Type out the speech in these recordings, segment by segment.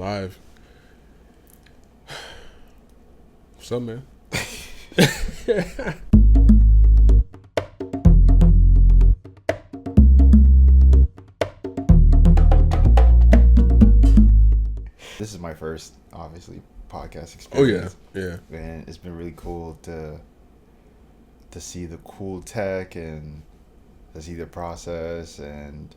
live. What's up, man? This is my first, obviously, podcast Oh yeah, experience. yeah. And it's been really cool to see the cool tech and to see the process, and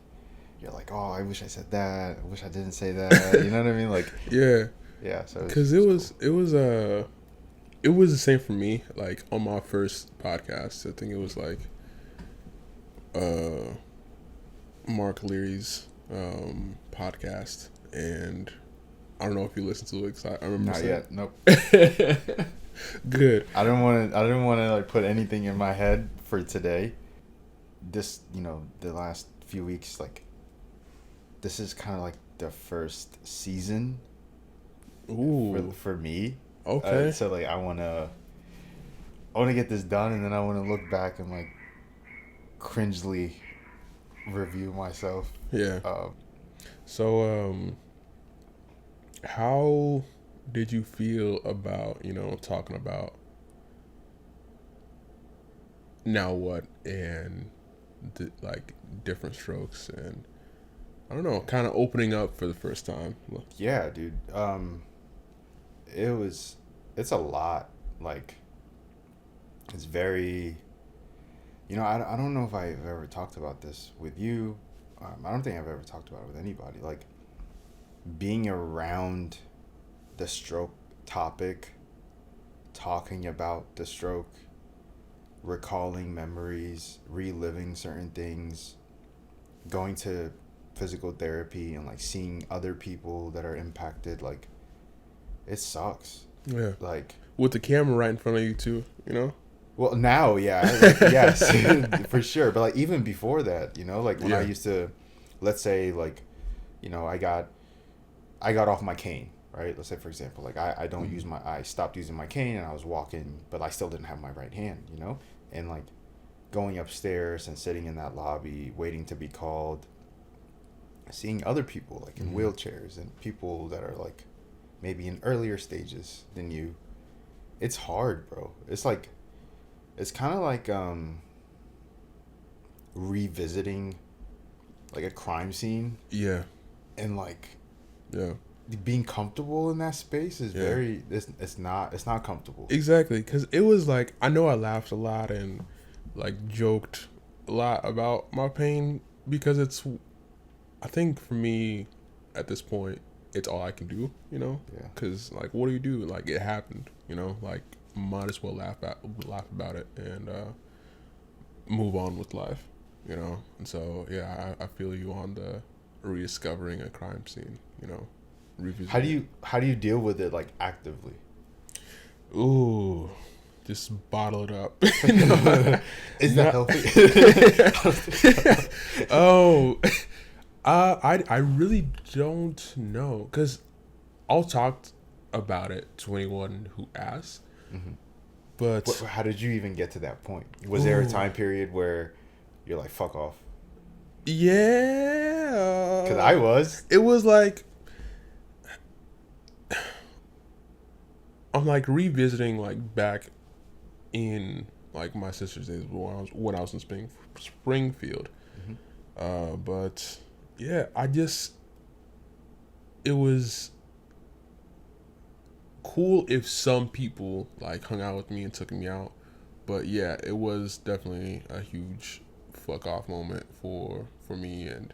you're like, oh, I wish I said that. I wish I didn't say that. You know what I mean? Like, Yeah, yeah. So because it was the same for me. Like on my first podcast, I think it was like Mark Leary's podcast, and I don't know if you listened to it. 'Cause I remember not yet. Nope. Good. I don't want to like put anything in my head for today. This, the last few weeks, like, this is kind of like the first season Ooh. for me. Okay. So like I want to get this done, and then I want to look back and like cringely review myself. Yeah. So how did you feel about, talking about Now What and like Different Strokes, and I don't know, kind of opening up for the first time? Yeah, dude. It's a lot. Like, it's very, I don't know if I've ever talked about this with you. I don't think I've ever talked about it with anybody. Like, being around the stroke topic, talking about the stroke, recalling memories, reliving certain things, going to physical therapy, and like seeing other people that are impacted, like, it sucks. Yeah. Like, with the camera right in front of you too, well, now, yeah, like, yes, for sure. But like even before that, like when I used to, let's say, like, I got off my cane, right? Let's say, for example, like I stopped using my cane, and I was walking, but I still didn't have my right hand, and like going upstairs and sitting in that lobby waiting to be called, seeing other people like in wheelchairs and people that are like maybe in earlier stages than you. It's hard, bro. It's like, it's kind of like revisiting like a crime scene. Yeah. And like, yeah, being comfortable in that space is very, it's not comfortable. Exactly, because it was like, I know I laughed a lot and like joked a lot about my pain, because I think for me at this point, it's all I can do, Yeah. because like, what do you do? Like, it happened, like, might as well laugh about it and move on with life, and so yeah, I feel you on the rediscovering a crime scene, revisiting. How do you deal with it, like, actively? Ooh, just bottle it up. Is that healthy? Oh, I really don't know, because I'll talk about it to anyone who asks. Mm-hmm. But how did you even get to that point? Was there a time period where you're like, fuck off? Yeah, Because I was. It was like, I'm like revisiting like back in like my sister's days when I was in Springfield. Mm-hmm. But yeah, it was cool if some people like hung out with me and took me out, but yeah, it was definitely a huge fuck off moment for me. And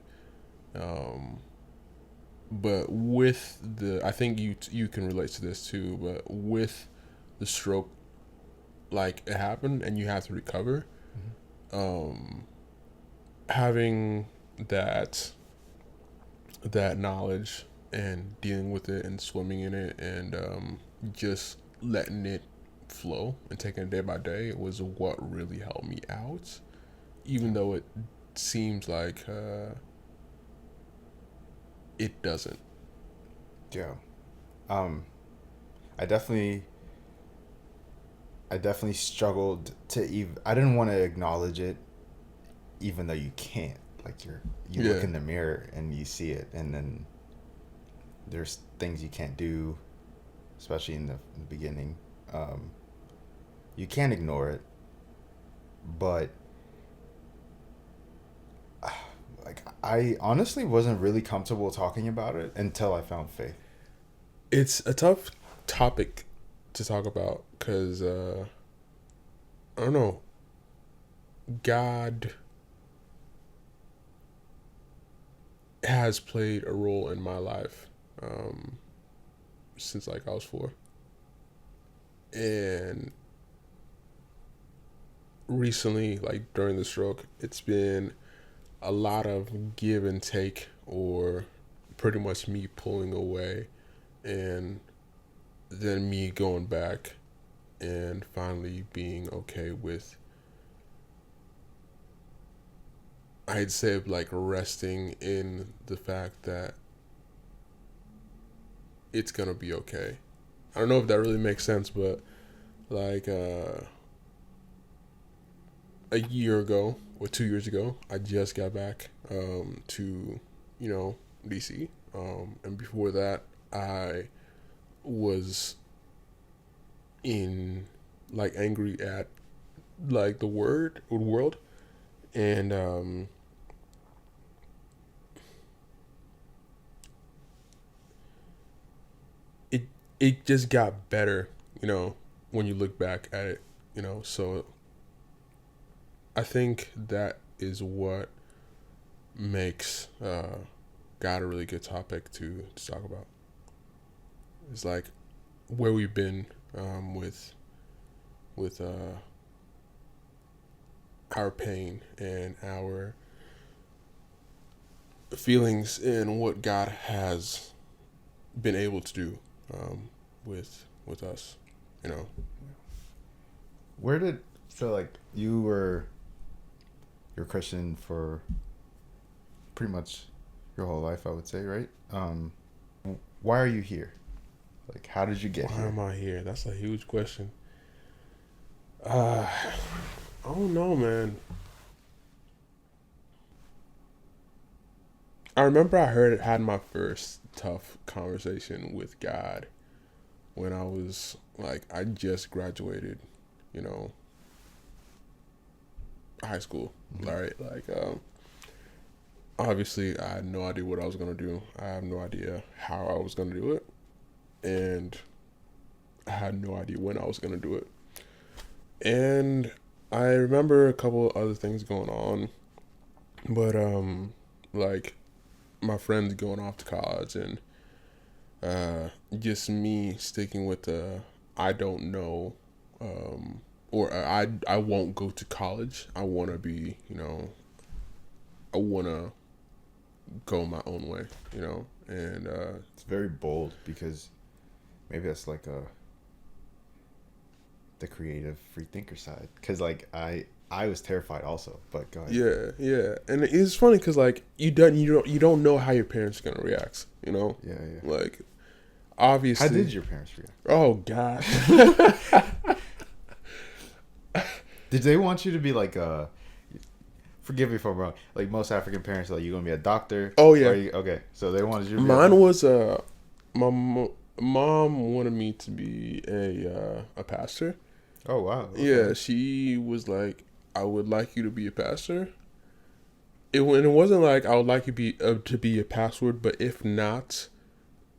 but with I think you can relate to this too, but with the stroke, like, it happened and you have to recover. Having that knowledge and dealing with it and swimming in it, and just letting it flow and taking it day by day was what really helped me out, even though it seems like it doesn't. Yeah. I definitely struggled to even. I didn't want to acknowledge it, even though you can't. Like, you look in the mirror and you see it, and then there's things you can't do, especially in the beginning. You can't ignore it, but like I honestly wasn't really comfortable talking about it until I found faith. It's a tough topic to talk about because I don't know. God has played a role in my life since like I was 4, and recently, like during the stroke, it's been a lot of give and take, or pretty much me pulling away, and then me going back, and finally being okay with, I'd say, like resting in the fact that it's gonna be okay. I don't know if that really makes sense, but like a year ago or 2 years ago, I just got back to, DC. And before that, I was in like angry at like the world, and it it just got better, when you look back at it, So I think that is what makes God a really good topic to talk about. It's like where we've been with our pain and our feelings and what God has been able to do with us, you know. Where did so like you're Christian for pretty much your whole life, I would say, right? Why are you here? Like, how did you get Why here? am I here? That's a huge question. I don't know, man. I remember had my first tough conversation with God when I was like, I just graduated, you know, high school, Mm-hmm. right? Like, obviously, I had no idea what I was gonna do. I have no idea how I was gonna do it, and I had no idea when I was gonna do it. And I remember a couple other things going on, but like my friends going off to college, and just me sticking with the I don't know, or I won't go to college. I want to be, I want to go my own way, and It's very bold because maybe that's like the creative free thinker side. Because like I was terrified also, but go ahead. yeah, and it's funny because like you don't know how your parents are gonna react, Yeah, yeah. like obviously. How did your parents react? Oh God. Did they want you to be like forgive me if I'm wrong. Like most African parents, are like, you gonna be a doctor? Oh yeah. Okay, so they wanted you to be Mine was my mom wanted me to be a pastor. Oh wow. Okay. Yeah, she was like, I would like you to be a pastor. It wasn't like I would like you to be a pastor, but if not,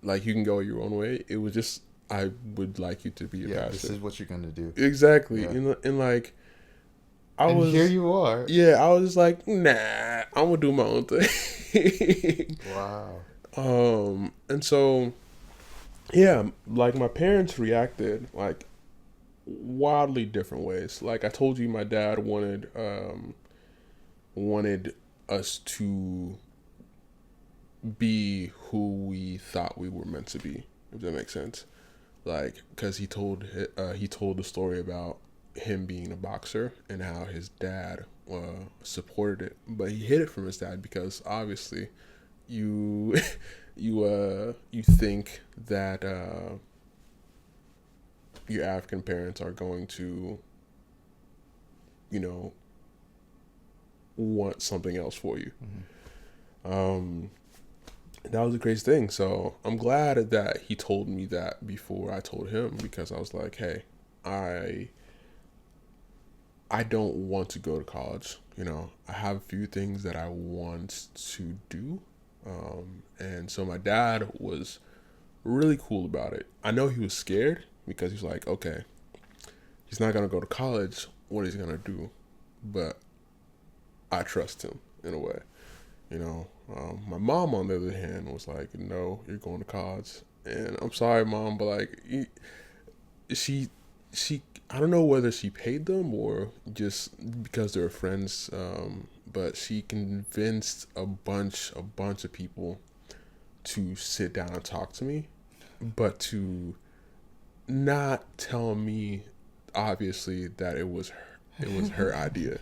like you can go your own way. It was just I would like you to be a Yeah, pastor. this is what you're gonna do. Exactly, Yeah. and like And here you are. Yeah, I was just like, nah, I'm gonna do my own thing. Wow. And so, yeah, like my parents reacted like wildly different ways. Like I told you, my dad wanted us to be who we thought we were meant to be, if that makes sense. Like, cause he told the story about him being a boxer and how his dad supported it, but he hid it from his dad because obviously, you you think that your African parents are going to, want something else for you. Mm-hmm. that was the crazy thing. So I'm glad that he told me that before I told him, because I was like, hey, I don't want to go to college. You know, I have a few things that I want to do. And so my dad was really cool about it. I know he was scared because he's like, okay, he's not going to go to college. What is he going to do? But I trust him in a way. You know, my mom, on the other hand, was like, no, you're going to college. And I'm sorry, Mom, but like, she I don't know whether she paid them or just because they're friends, but she convinced a bunch of people to sit down and talk to me, but to not tell me obviously that it was her idea,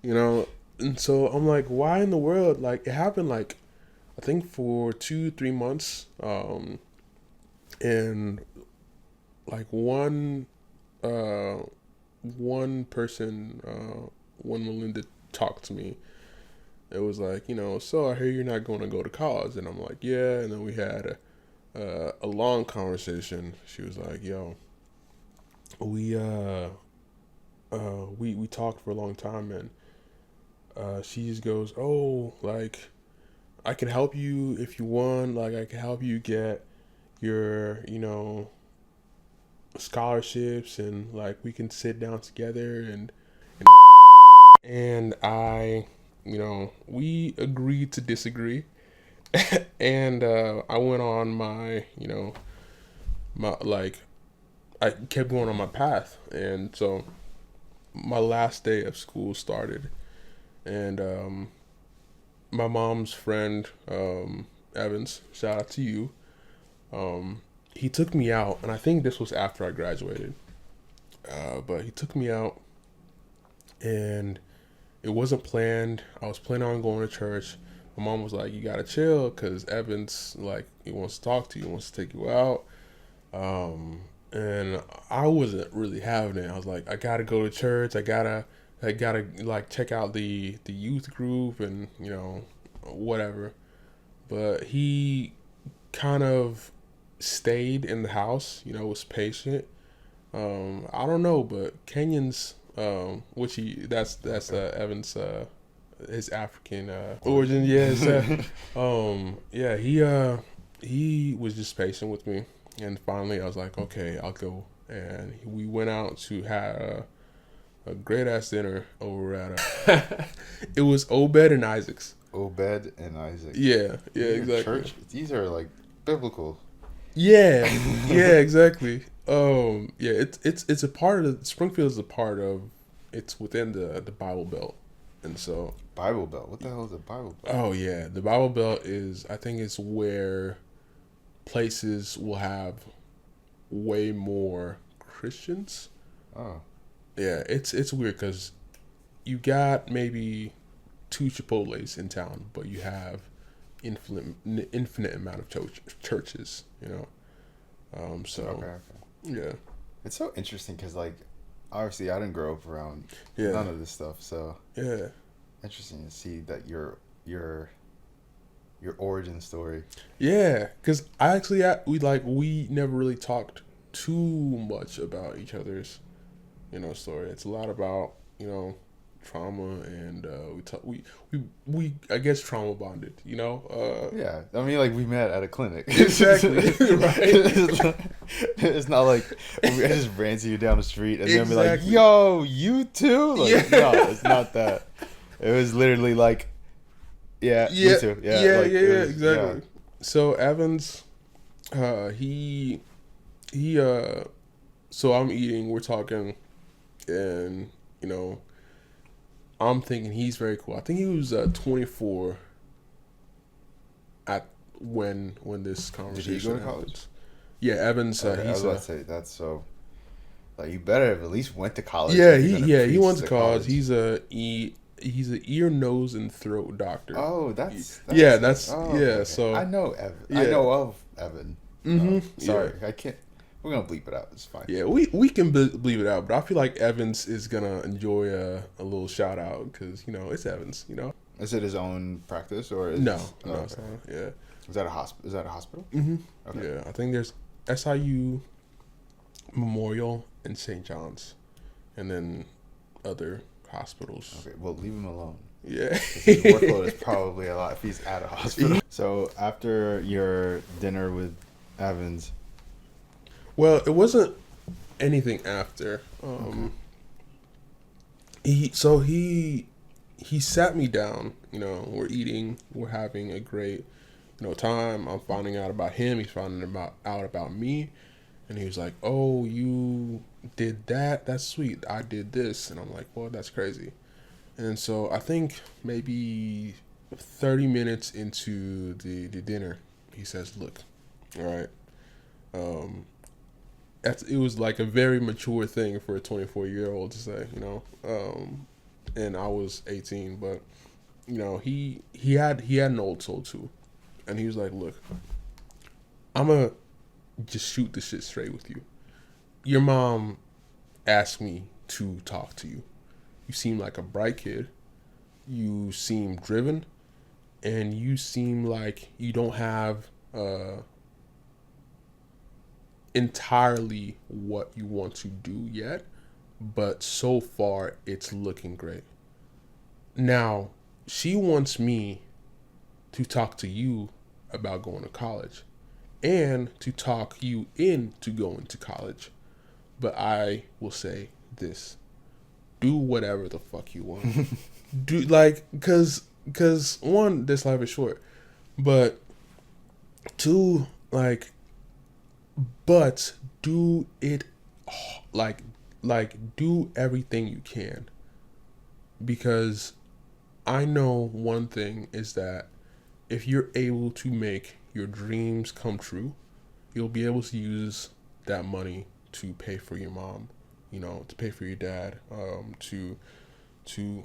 you know. And so I'm like, why in the world? Like, it happened like I think for 2-3 months, and like one person, when Melinda talked to me, it was like, so I hear you're not going to go to college, and I'm like, yeah. And then we had a long conversation. She was like, yo, we talked for a long time, and she just goes, oh, like, I can help you if you want. Like, I can help you get your, scholarships, and like we can sit down together, and I, we agreed to disagree. And I went on my, my, like, I kept going on my path. And so my last day of school started, and my mom's friend, Evans, shout out to you, he took me out, and I think this was after I graduated, but he took me out, and it wasn't planned. I was planning on going to church. My mom was like, you gotta chill, because Evans, like, he wants to talk to you, he wants to take you out. And I wasn't really having it. I was like, I gotta go to church. I gotta like check out the youth group, and whatever. But he kind of stayed in the house, was patient. I don't know, but Kenyans, which that's Evans, his African origin. Yes. Yeah, he was just patient with me, and finally I was like, okay, I'll go. And we went out to have a great ass dinner over at it was Obed and Isaac's. Obed and Isaac. Yeah, exactly. Church. These are like biblical. Yeah, yeah, exactly. Yeah, it's a part of Springfield is a part of, it's within the Bible Belt, and so Bible Belt. What the hell is a Bible Belt? Oh yeah, the Bible Belt is, I think it's where places will have way more Christians. Oh. Yeah, it's weird because you got maybe 2 Chipotles in town, but you have infinite amount of churches. So Okay. yeah, it's so interesting because, like, obviously I didn't grow up around none of this stuff, so yeah, interesting to see that your origin story. Yeah, because we never really talked too much about each other's story. It's a lot about trauma, and we I guess trauma bonded. Yeah, I mean, like, we met at a clinic. Exactly. Right. It's not like I just ran to you down the street and then be like, "Yo, you too?" Like, no, it's not that. It was literally like, yeah, me too. Yeah, exactly. Yeah. So Evans, he, so I'm eating, we're talking, and I'm thinking he's very cool. I think he was 24 at when this conversation. Did he go to college? Yeah, Evans. I was about to say that's so. Like, you better have at least went to college. Yeah, he went to college. He's a ear, nose, and throat doctor. Oh, that's okay. So I know Evan. Yeah. I know of Evan. Mm-hmm. Sorry, I can't. We're gonna bleep it out. It's fine. Yeah, we can bleep it out, but I feel like Evans is gonna enjoy a little shout out because it's Evans. Is it his own practice or is no? Okay. It's not, yeah. Is that a hospital? Is that a hospital? Mm-hmm. Okay. Yeah, I think there's SIU, Memorial, and St. John's, and then other hospitals. Okay. Well, leave him alone. Yeah. His workload is probably a lot if he's at a hospital. So after your dinner with Evans, Well, it wasn't anything after. Okay. He sat me down. You know, we're eating, we're having a great, time. I'm finding out about him. He's finding out about me, and he was like, "Oh, you did that? That's sweet. I did this," and I'm like, "Well, that's crazy." And so I think maybe 30 minutes into the dinner, he says, "Look, all right." Um, it was like a very mature thing for a 24-year-old to say, and I was 18, but he had an old soul too, and he was like, "Look, I'm gonna just shoot the shit straight with you. Your mom asked me to talk to you. You seem like a bright kid. You seem driven, and you seem like you don't have entirely what you want to do yet, but so far it's looking great. Now, she wants me to talk to you about going to college and to talk you into going to college. But I will say this: do whatever the fuck you want. Do like, cause one, this life is short, but two, like, but do it, like do everything you can, because I know one thing is that if you're able to make your dreams come true, you'll be able to use that money to pay for your mom, to pay for your dad, to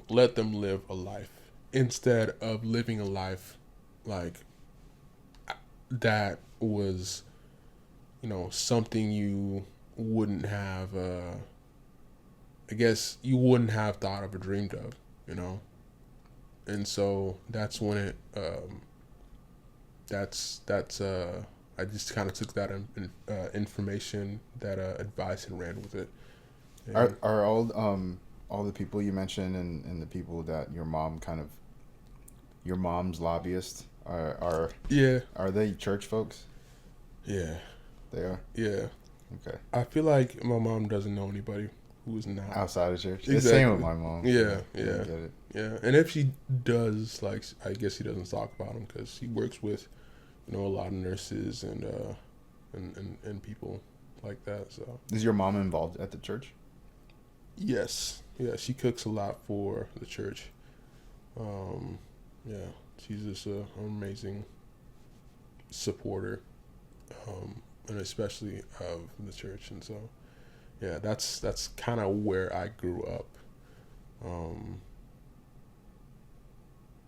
let them live a life instead of living a life like that was, something you wouldn't have, I guess you wouldn't have thought of or dreamed of, and so that's when it, I just kind of took that information, that advice, and ran with it. And are all the people you mentioned and the people that your mom's lobbyists yeah, are they church folks? yeah, They are. yeah. Okay. I feel like my mom doesn't know anybody who is not Outside of church. Exactly. It's the same with my mom. Yeah, I yeah, get it. yeah. And if she does, like, I guess she doesn't talk about them because she works with, a lot of nurses and people like that. So Is your mom involved at the church? yes, yeah, she cooks a lot for the church. Yeah, she's just an amazing supporter, and especially of the church. And so, yeah, that's kind of where I grew up.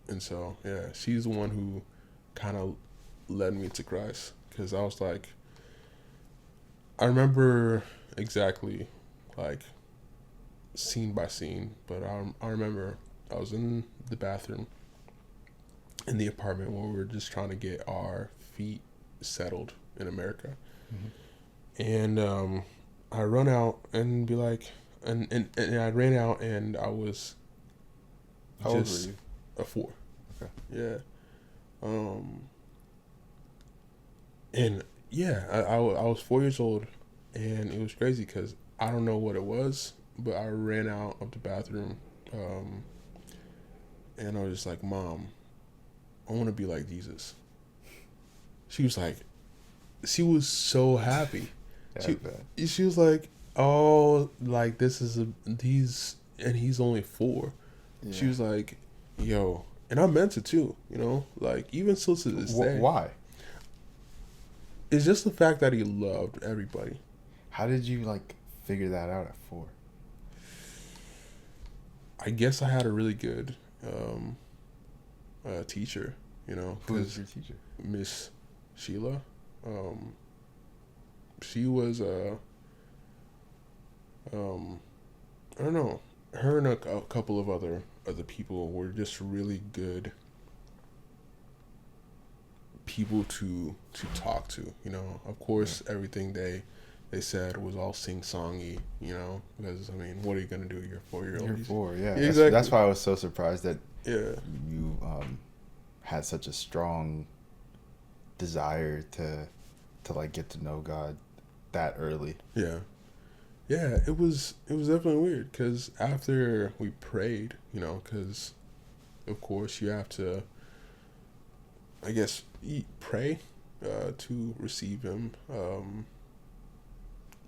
And so, yeah, she's the one who kind of led me to Christ, because I was like, I remember exactly, like, scene by scene, but I remember I was in the bathroom in the apartment where we were just trying to get our feet settled in America. And I run out and be like, and I ran out and I was How old were just you? a 4. Okay. Yeah. And yeah, I was 4 years old, and it was crazy because I don't know what it was, but I ran out of the bathroom, and I was just like, "Mom, I want to be like Jesus." She was like, she was so happy. She was like, "Oh, like this is and he's only 4." Yeah. She was like, "Yo," and I meant it too. Like even still to this day. Why? It's just the fact that he loved everybody. How did you figure that out at 4? I guess I had a really good teacher. Who was your teacher? Miss Sheila. She was I don't know. Her and a couple of other people were just really good people to talk to. You know, of course, everything they said was all sing-songy. You know, because I mean, what are you gonna do? You're 4-year-old. You're 4, yeah. Exactly. That's why I was so surprised that Yeah. you had such a strong desire to like get to know God that early. Yeah. Yeah, it was definitely weird because after we prayed, you know, because of course you have to, I guess, pray to receive Him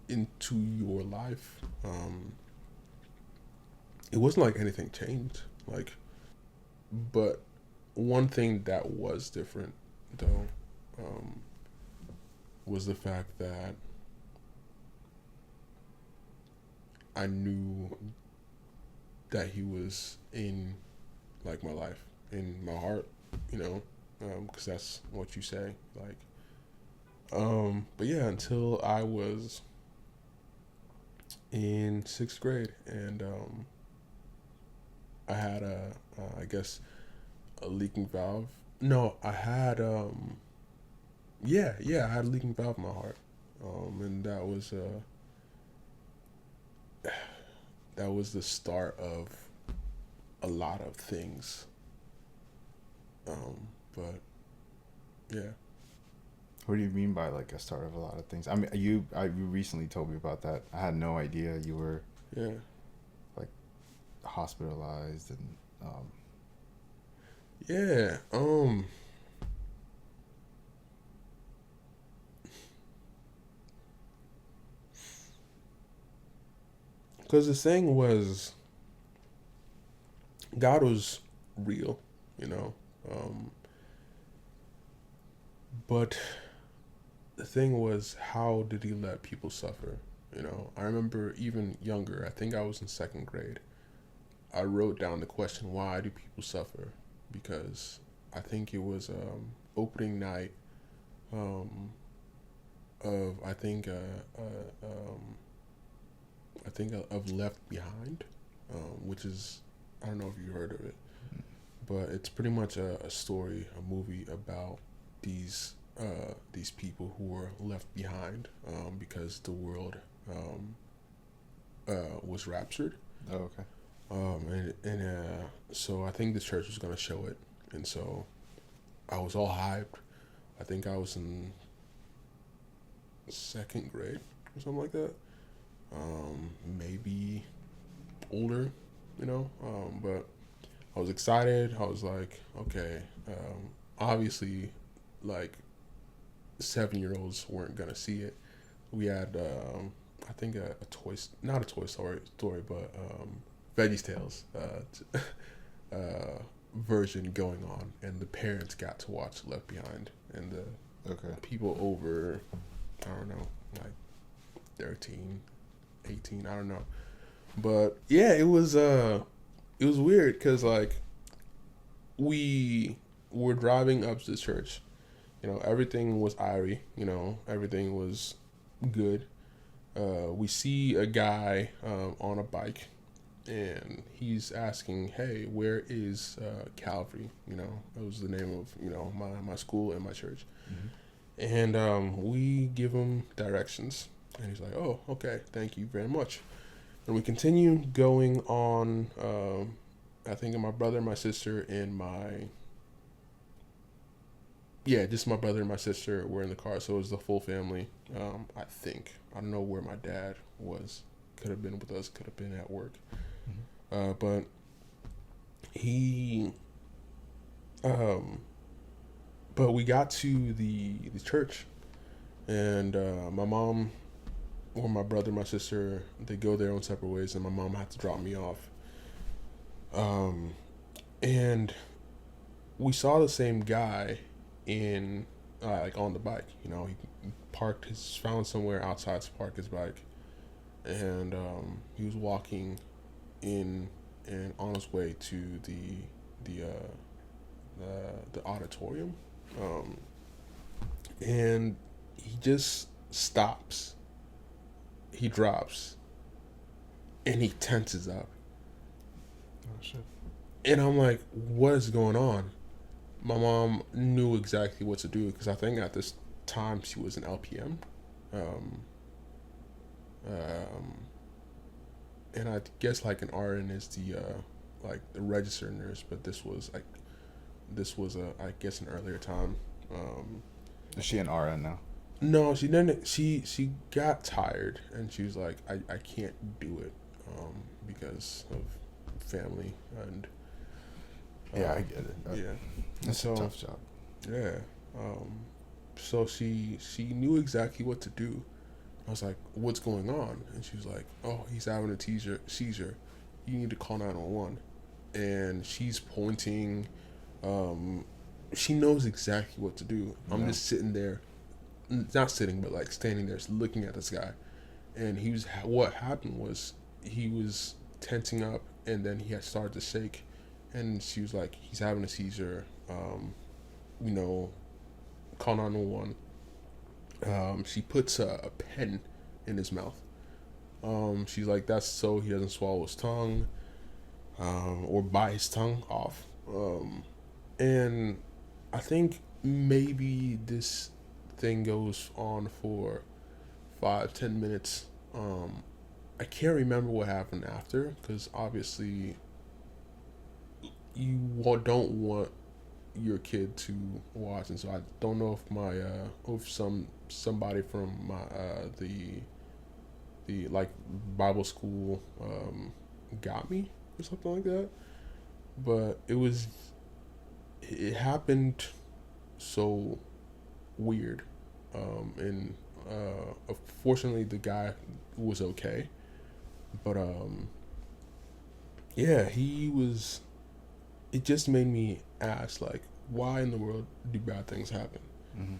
into your life. It wasn't like anything changed, like, but one thing that was different though was the fact that I knew that He was in, like, my life, in my heart, you know, because that's what you say, like, but yeah, until I was in 6th grade, and I had I guess, a leaking valve. No, I had, I had a leaking valve in my heart, and that was the start of a lot of things. But yeah. What do you mean by like a start of a lot of things? I mean, you recently told me about that. I had no idea you were like hospitalized and yeah. Because the thing was, God was real, you know. But the thing was, how did He let people suffer? You know, I remember even younger, I think I was in 2nd grade, I wrote down the question, why do people suffer? Because I think it was opening night of, I think of Left Behind, which is, I don't know if you heard of it, but it's pretty much a story, a movie about these people who were left behind because the world was raptured. Oh, okay. So I think the church was gonna show it, and so I was all hyped. I think I was in 2nd grade or something like that. Maybe older, you know. But I was excited. I was like, okay. Obviously, like, 7-year-olds weren't gonna see it. We had, I think not a Toy Story, but Veggie Tales version going on, and the parents got to watch Left Behind, and the people over, I don't know, like 13, 18, I don't know, but yeah, it was weird because, like, we were driving up to the church, you know, everything was airy, you know, everything was good. We see a guy on a bike, and he's asking, hey, where is Calvary? You know, that was the name of, you know, my school and my church. Mm-hmm. And we give him directions, and he's like, oh, okay, thank you very much. And we continue going on. I think my brother, my sister, and just my brother and my sister were in the car, so it was the full family. I think, I don't know where my dad was. Could have been with us. Could have been at work. Mm-hmm. But we got to the church, and my mom, or my brother, my sister, they go their own separate ways, and my mom had to drop me off. And we saw the same guy in like on the bike. You know, he found somewhere outside to park his bike, and he was walking in and on his way to the auditorium, and he just stops. He drops, and he tenses up. Oh shit! And I'm like, what is going on? my mom knew exactly what to do because I think at this time she was an LPM, um, um, and I guess like an RN is the like the registered nurse, but this was a I guess an earlier time. Um, Is she an RN now? no, she didn't. She got tired and she was like, I can't do it because of family and Yeah, I get it. yeah. That's So a tough job. yeah, um, so she knew exactly what to do. I was like, "What's going on?" And she was like, "Oh, he's having a seizure. You need to call 911." And she's pointing. Um, she knows exactly what to do. I'm Yeah. just sitting there, not sitting, but like standing there, looking at this guy. And he was. What happened was he was tensing up, and then he had started to shake. And she was like, "He's having a seizure. You know, call 911." She puts a pen in his mouth. She's like, that's so he doesn't swallow his tongue, or bite his tongue off. And I think maybe this thing goes on for 5-10 minutes. I can't remember what happened after because obviously don't want your kid to watch, and so I don't know if my if somebody from my the like Bible school got me or something like that, but it happened so weird, and fortunately the guy was okay, but yeah, he was. It just made me ask, like, why in the world do bad things happen? Mm-hmm.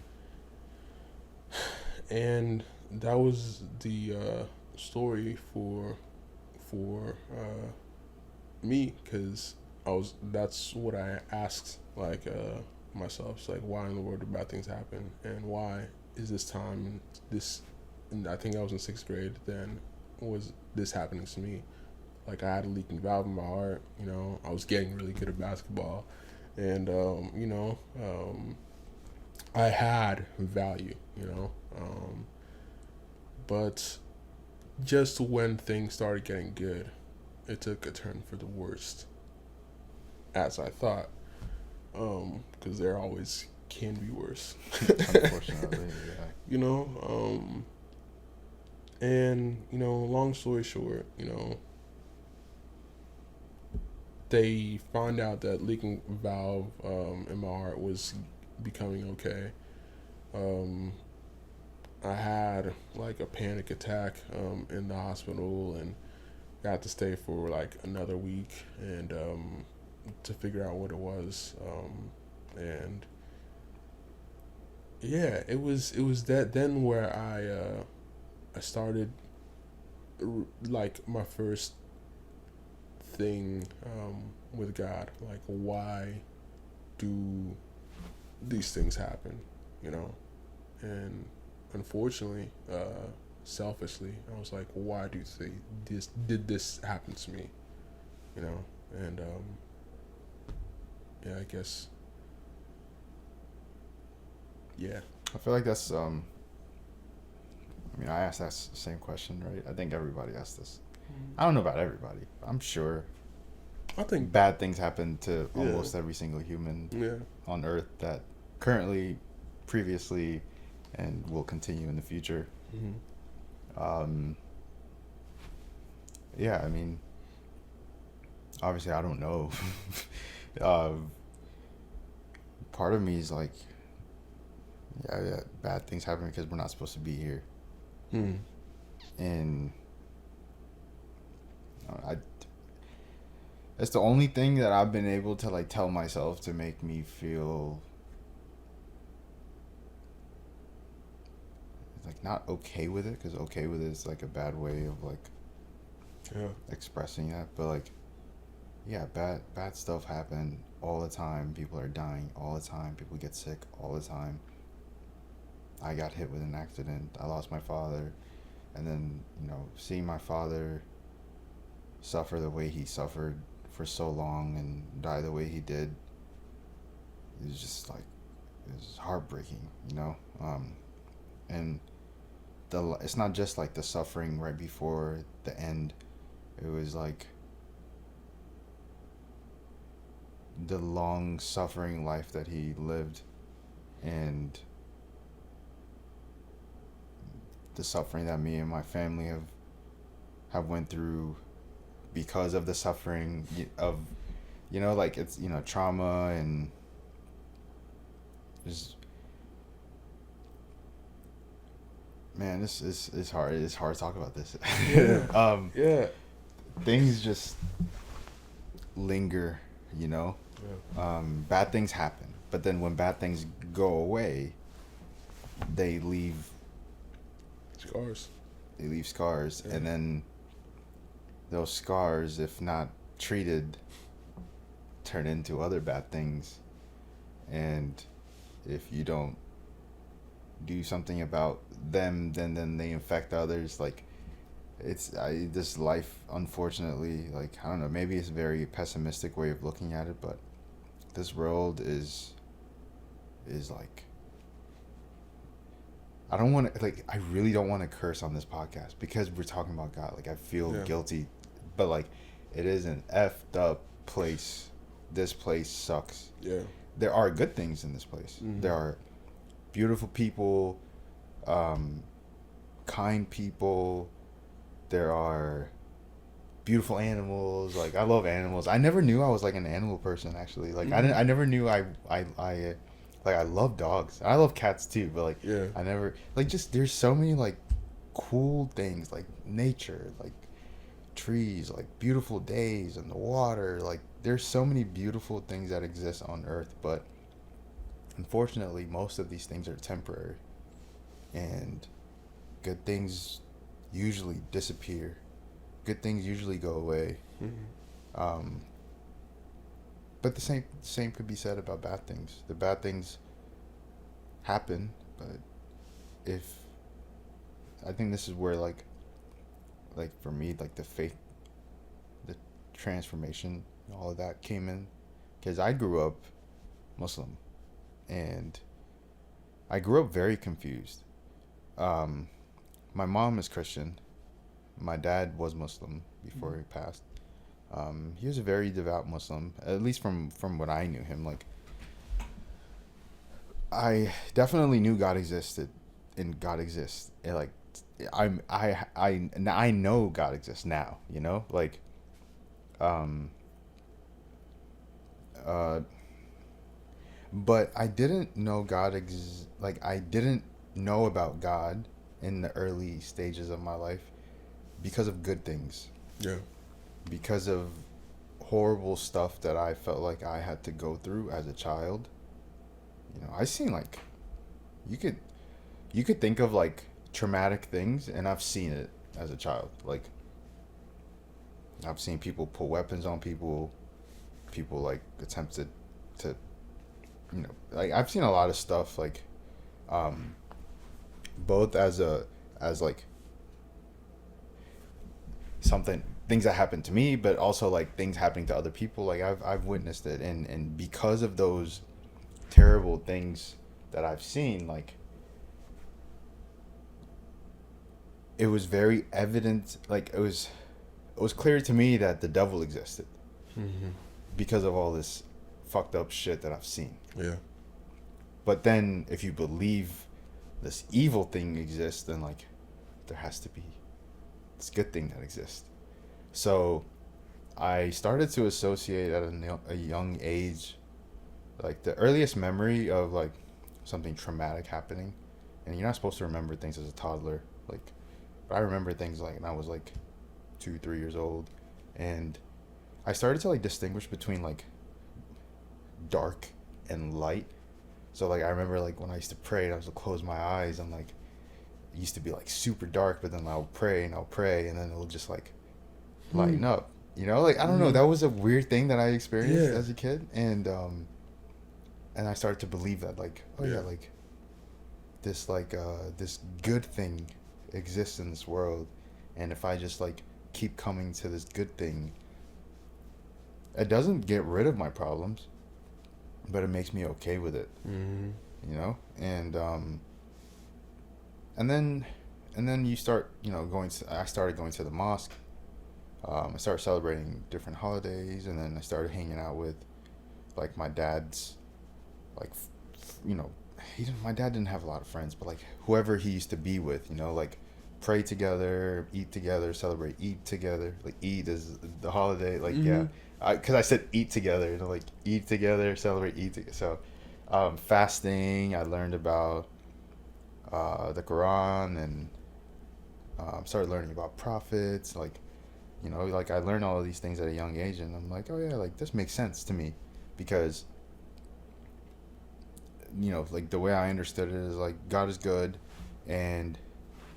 And that was the story for me, because I was. That's what I asked, like myself. It's like, why in the world do bad things happen, and why is this time this? And I think I was in 6th grade. Then was this happening to me? Like I had a leaking valve in my heart. You know, I was getting really good at basketball, and I had value. You know, but just when things started getting good, it took a turn for the worst, as I thought. Because there always can be worse. Unfortunately, yeah. You know, and long story short, they found out that leaking valve in my heart was becoming okay. Um, I had like a panic attack in the hospital and got to stay for like another week and to figure out what it was. And yeah, it was that then where I started like my first thing with God. Like, why do these things happen? You know, and unfortunately, selfishly, I was like, why do they this did this happen to me? You know, and yeah, I guess yeah. I feel like that's I mean, I asked that same question, right? I think everybody asks this. I don't know about everybody. I'm sure I think bad things happen to yeah. almost every single human Yeah. on Earth that currently, previously, and will continue in the future. Mm-hmm. Yeah, I mean, obviously, I don't know. Part of me is like, yeah, bad things happen because we're not supposed to be here. Mm. And it's the only thing that I've been able to like tell myself to make me feel like not okay with it, because okay with it is like a bad way of like expressing that, but like, yeah, bad stuff happen all the time. People are dying all the time. People get sick all the time. I got hit with an accident. I lost my father, and then seeing my father suffer the way he suffered for so long and die the way he did, it was just like, it was heartbreaking, you know. And it's not just like the suffering right before the end. It was like the long suffering life that he lived, and the suffering that me and my family have went through because of the suffering of, you know, like, it's, you know, trauma, and just, man, this is hard. It's hard to talk about this. Yeah. Yeah. Things just linger, you know. Yeah. Bad things happen, but then when bad things go away, they leave Scars. scars, Yeah. and then those scars, if not treated, turn into other bad things, and if you don't do something about them, then they infect others. Like, this life, unfortunately, like, I don't know, maybe it's a very pessimistic way of looking at it, but this world is like, I don't want to, like, I really don't want to curse on this podcast because we're talking about God. Like, I feel guilty, but like, it is an effed up place. This place sucks. Yeah. There are good things in this place. Mm-hmm. There are beautiful people, kind people. There are beautiful animals. Like, I love animals. I never knew I was like an animal person, actually. Like, I never knew I like, I love dogs. I love cats too, but like, Yeah. I never, like, just, there's so many like cool things, like nature, like trees, like beautiful days and the water. Like, there's so many beautiful things that exist on Earth, but unfortunately, most of these things are temporary, and good things usually disappear. Good things usually go away. Mm-hmm. But the same could be said about bad things. The bad things happen, but if, I think this is where like for me, like the faith, the transformation, all of that came in, because I grew up Muslim, and I grew up very confused. My mom is Christian. My dad was Muslim before he passed. He was a very devout Muslim, at least from what I knew him. Like, I definitely knew God existed, and God exists. And like, I know God exists now. You know, like, but I didn't know like, I didn't know about God in the early stages of my life because of good things. Yeah. Because of horrible stuff that I felt like I had to go through as a child. You know, I seen, like, you could think of like traumatic things, and I've seen it as a child. Like, I've seen people pull weapons on people like attempted to, you know, like, I've seen a lot of stuff, like, both as like something, things that happened to me, but also like things happening to other people. Like, I've witnessed it, and because of those terrible things that I've seen, like, it was very evident, like, it was clear to me that the devil existed. Mm-hmm. Because of all this fucked up shit that I've seen. Yeah. But then if you believe this evil thing exists, then like, there has to be this good thing that exists. So I started to associate at a young age, like, the earliest memory of like something traumatic happening, and you're not supposed to remember things as a toddler, like, but I remember things like when I was like 2-3 years old, and I started to like distinguish between like dark and light. So like, I remember like when I used to pray and I was to close my eyes, and like, it used to be like super dark, but then I'll pray and then it'll just like lighten up, you know. Like, I don't know, that was a weird thing that I experienced as a kid, and I started to believe that, like, like, this, like, this good thing exists in this world, and if I just like keep coming to this good thing, it doesn't get rid of my problems, but it makes me okay with it, Mm-hmm. you know. And then you start, going to. I started going to the mosque. I started celebrating different holidays, and then I started hanging out with like my dad's, like, you know, my dad didn't have a lot of friends, but like whoever he used to be with, like pray together, eat together, celebrate, eat together. Like Eid is the holiday. Like, Mm-hmm. yeah, because I said eat together, like eat together, celebrate, eat together. So, fasting. I learned about the Quran, and started learning about prophets. Like, like I learned all of these things at a young age, and I'm like, oh yeah, like this makes sense to me, because like the way I understood it is like God is good, and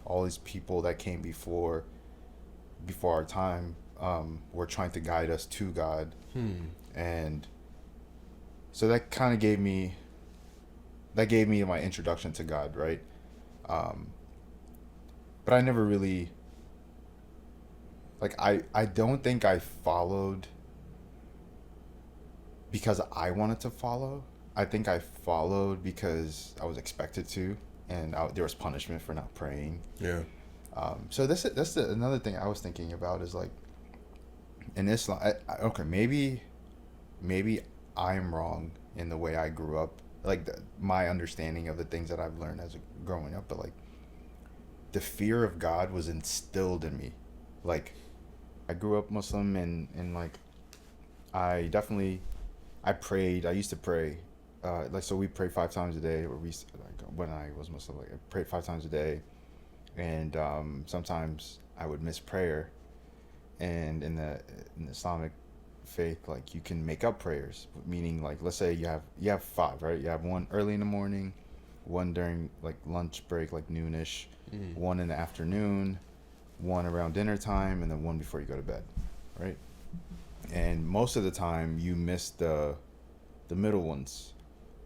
all these people that came before our time were trying to guide us to God, Hmm. and so that kind of gave me my introduction to God, right? Um, but I never really, like, I don't think I followed because I wanted to follow. I think I followed because I was expected to, and there was punishment for not praying. Yeah. So another thing I was thinking about is like in Islam. Okay, maybe I'm wrong in the way I grew up, like my understanding of the things that I've learned as growing up, but like the fear of God was instilled in me. Like I grew up Muslim, and like I definitely I prayed. I used to pray. Like, so we prayed 5 times a day, or like when I was Muslim, like I prayed 5 times a day, and sometimes I would miss prayer. And in the Islamic faith, like you can make up prayers, meaning like let's say you have five, right? You have one early in the morning, one during like lunch break, like noonish, Mm. one in the afternoon, one around dinner time, and then one before you go to bed, right? And most of the time you miss the middle ones,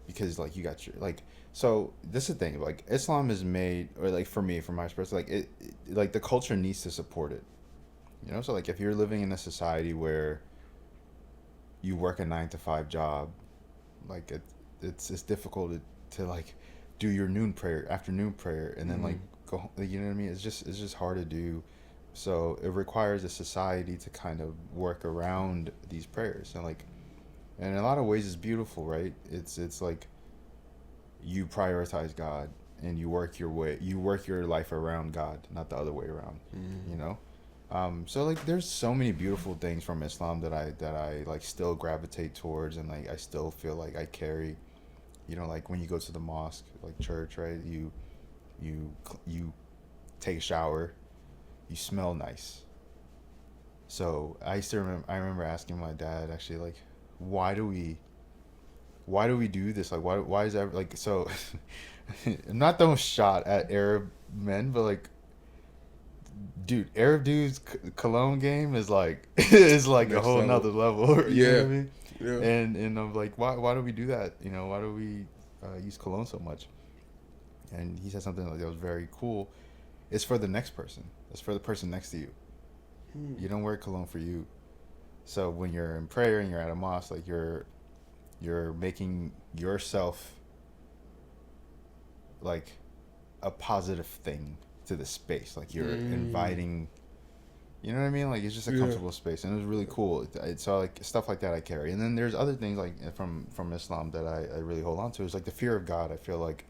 because like you got your like. So this is the thing, like Islam is made, or like for me, from my perspective, like like the culture needs to support it, so like if you're living in a society where you work a 9 to 5 job, like it's difficult to like do your afternoon prayer, and then like Mm. go, you know what I mean? It's just hard to do. So it requires a society to kind of work around these prayers, and like, and in a lot of ways it's beautiful, right? It's like you prioritize God, and you work your life around God, not the other way around, Mm. you know. So like there's so many beautiful things from Islam that I like still gravitate towards, and like I still feel like I carry, like when you go to the mosque, like church, right? You take a shower, you smell nice. So I remember asking my dad, actually, like, why do we why do we do this? Like, why is that, like, so I'm not throwing shot at Arab men, but like, dude, Arab dudes cologne game is like is like a Next whole nother level. level. You know what Yeah. I mean? Yeah. And I'm like, why do we do that? Why do we use cologne so much? And he said something like that was very cool. It's for the next person. It's for the person next to you. Hmm. You don't wear cologne for you. So when you're in prayer and you're at a mosque, like you're making yourself like a positive thing to the space. Like you're Mm. inviting. You know what I mean? Like it's just a Yeah. comfortable space, and it was really cool. So like stuff like that I carry, and then there's other things like from Islam that I really hold on to. Is like the fear of God. I feel like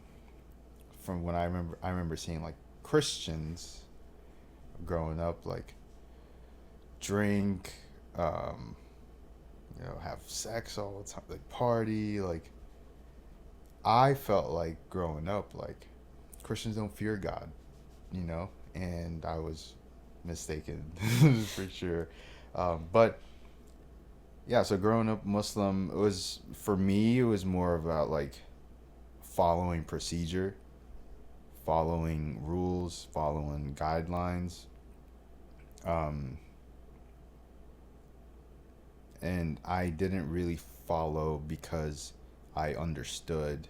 from when I remember seeing like Christians growing up, like drink, um, have sex all the time, like party. Like I felt like growing up, like Christians don't fear God, and I was mistaken for sure. But yeah, so growing up Muslim, it was, for me, it was more about like following procedure, following rules, following guidelines. Um, and I didn't really follow because I understood,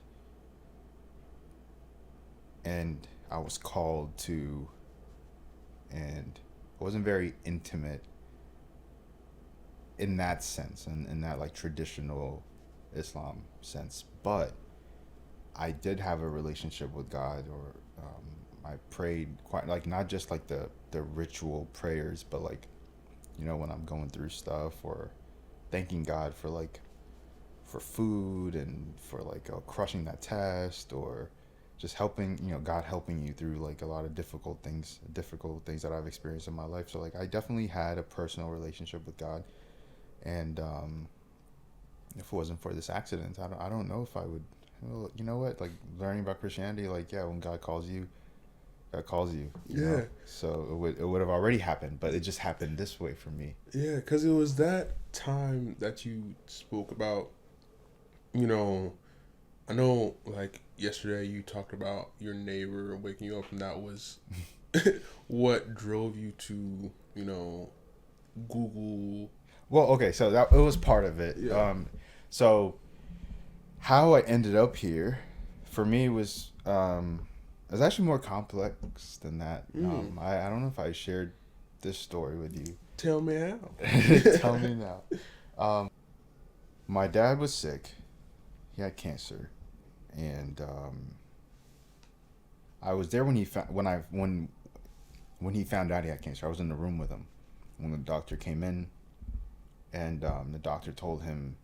and I was called to, and I wasn't very intimate in that sense, and in that like traditional Islam sense, but I did have a relationship with God, or I prayed quite, like, not just like the ritual prayers, but like, you know, when I'm going through stuff, or thanking God for like for food, and for like crushing that test, or just helping, you know, God helping you through like a lot of difficult things that I've experienced in my life. So like I definitely had a personal relationship with God, and if it wasn't for this accident, I don't know if I would. Well, you know what? Like, learning about Christianity, like, yeah, when God calls you, God calls you. You know? So it would have already happened, but it just happened this way for me. Yeah, because it was that time that you spoke about. You know, I know, like, yesterday you talked about your neighbor waking you up, and that was what drove you to, you know, Google. Well, okay, so that it was part of it. Yeah. So how I ended up here, for me, was it was actually more complex than that. I don't know if I shared this story with you. Tell me how. Tell me now. My dad was sick. He had cancer, and I was there when he when he found out he had cancer. I was in the room with him when the doctor came in, and the doctor told him,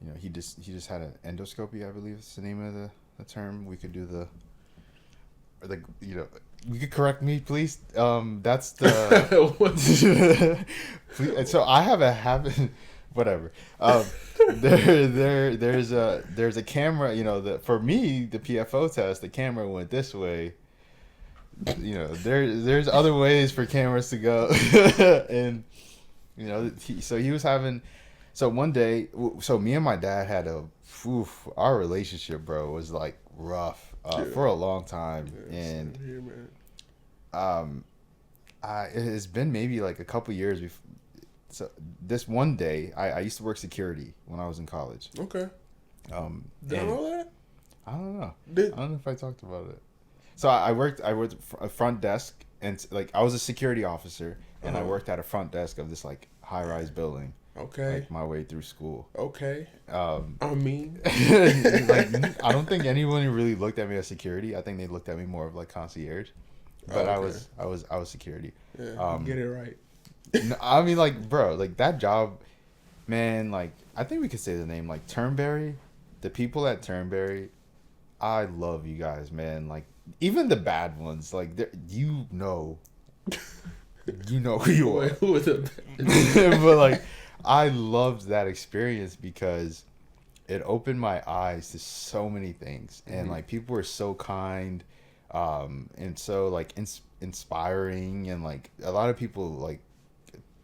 you know, he just had an endoscopy, I believe is the name of the term. We could do the you know, you could correct me, please. That's the please, so I have a habit. Whatever. There's a camera. You know, for me, the PFO test, the camera went this way. You know, there's other ways for cameras to go, and you know, he was having. So one day, so me and my dad had our relationship, bro, was like rough for a long time, and it's been maybe like a couple years before. So this one day, I used to work security when I was in college. Okay. Did I know that? I don't know. I don't know if I talked about it. So I worked a front desk, and like I was a security officer, and I worked at a front desk of this like high-rise building. Okay. Like my way through school. Okay. I mean, like I don't think anyone really looked at me as security. I think they looked at me more of like concierge. But I was security. Yeah, get it right. I mean, like, bro, like that job, man. Like, I think we could say the name, like Turnberry. The people at Turnberry, I love you guys, man. Like, even the bad ones, like, you know who you are. Who was it? But like, I loved that experience because it opened my eyes to so many things, and like people were so kind, and so like inspiring, and like a lot of people like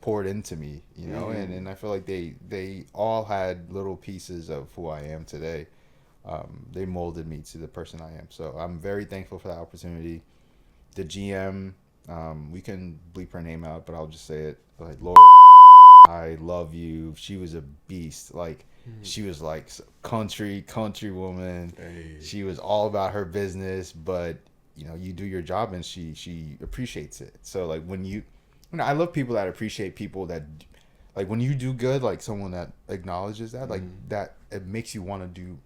poured into me, you know, and I feel like they all had little pieces of who I am today. They molded me to the person I am. So I'm very thankful for that opportunity. The GM, we can bleep her name out, but I'll just say it. Like, Laura, I love you. She was a beast. Like, she was like country woman. Hey. She was all about her business, but you know, you do your job, and she appreciates it. So like I love people that appreciate people that, like, when you do good, like someone that acknowledges that, like that, it makes you want to do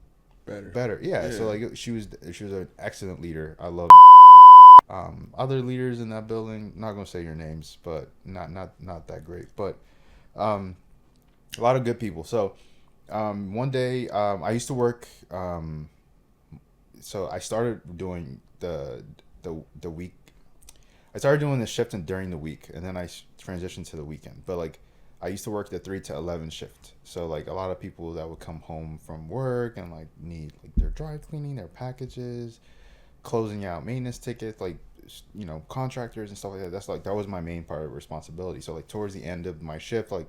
better. Yeah. So like she was an excellent leader. I love other leaders in that building. Not gonna say your names, but not that great. But a lot of good people. So one day I used to work. So I started doing the week. I started doing the shift during the week, and then I transitioned to the weekend. But like, I used to work the 3 to 11 shift. So like a lot of people that would come home from work and like need like their dry cleaning, their packages, closing out maintenance tickets, like, you know, contractors and stuff like that. That was my main part of responsibility. So like towards the end of my shift, like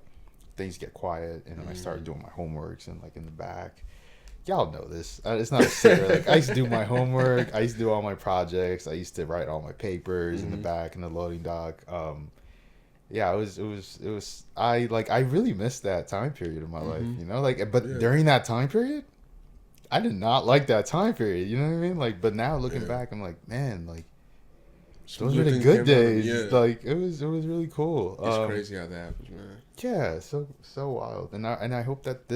things get quiet, and then I started doing my homeworks, and like in the back. Y'all know this. It's not a secret. Like, I used to do my homework. I used to do all my projects. I used to write all my papers in the back in the loading dock. Yeah, it was. I really missed that time period of my life. You know, like, but during that time period, I did not like that time period. You know what I mean? Like, but now looking back, I'm like, man, like, those were the good days. Like, it was really cool. It's crazy how that happens, man. Yeah, so wild. And I hope that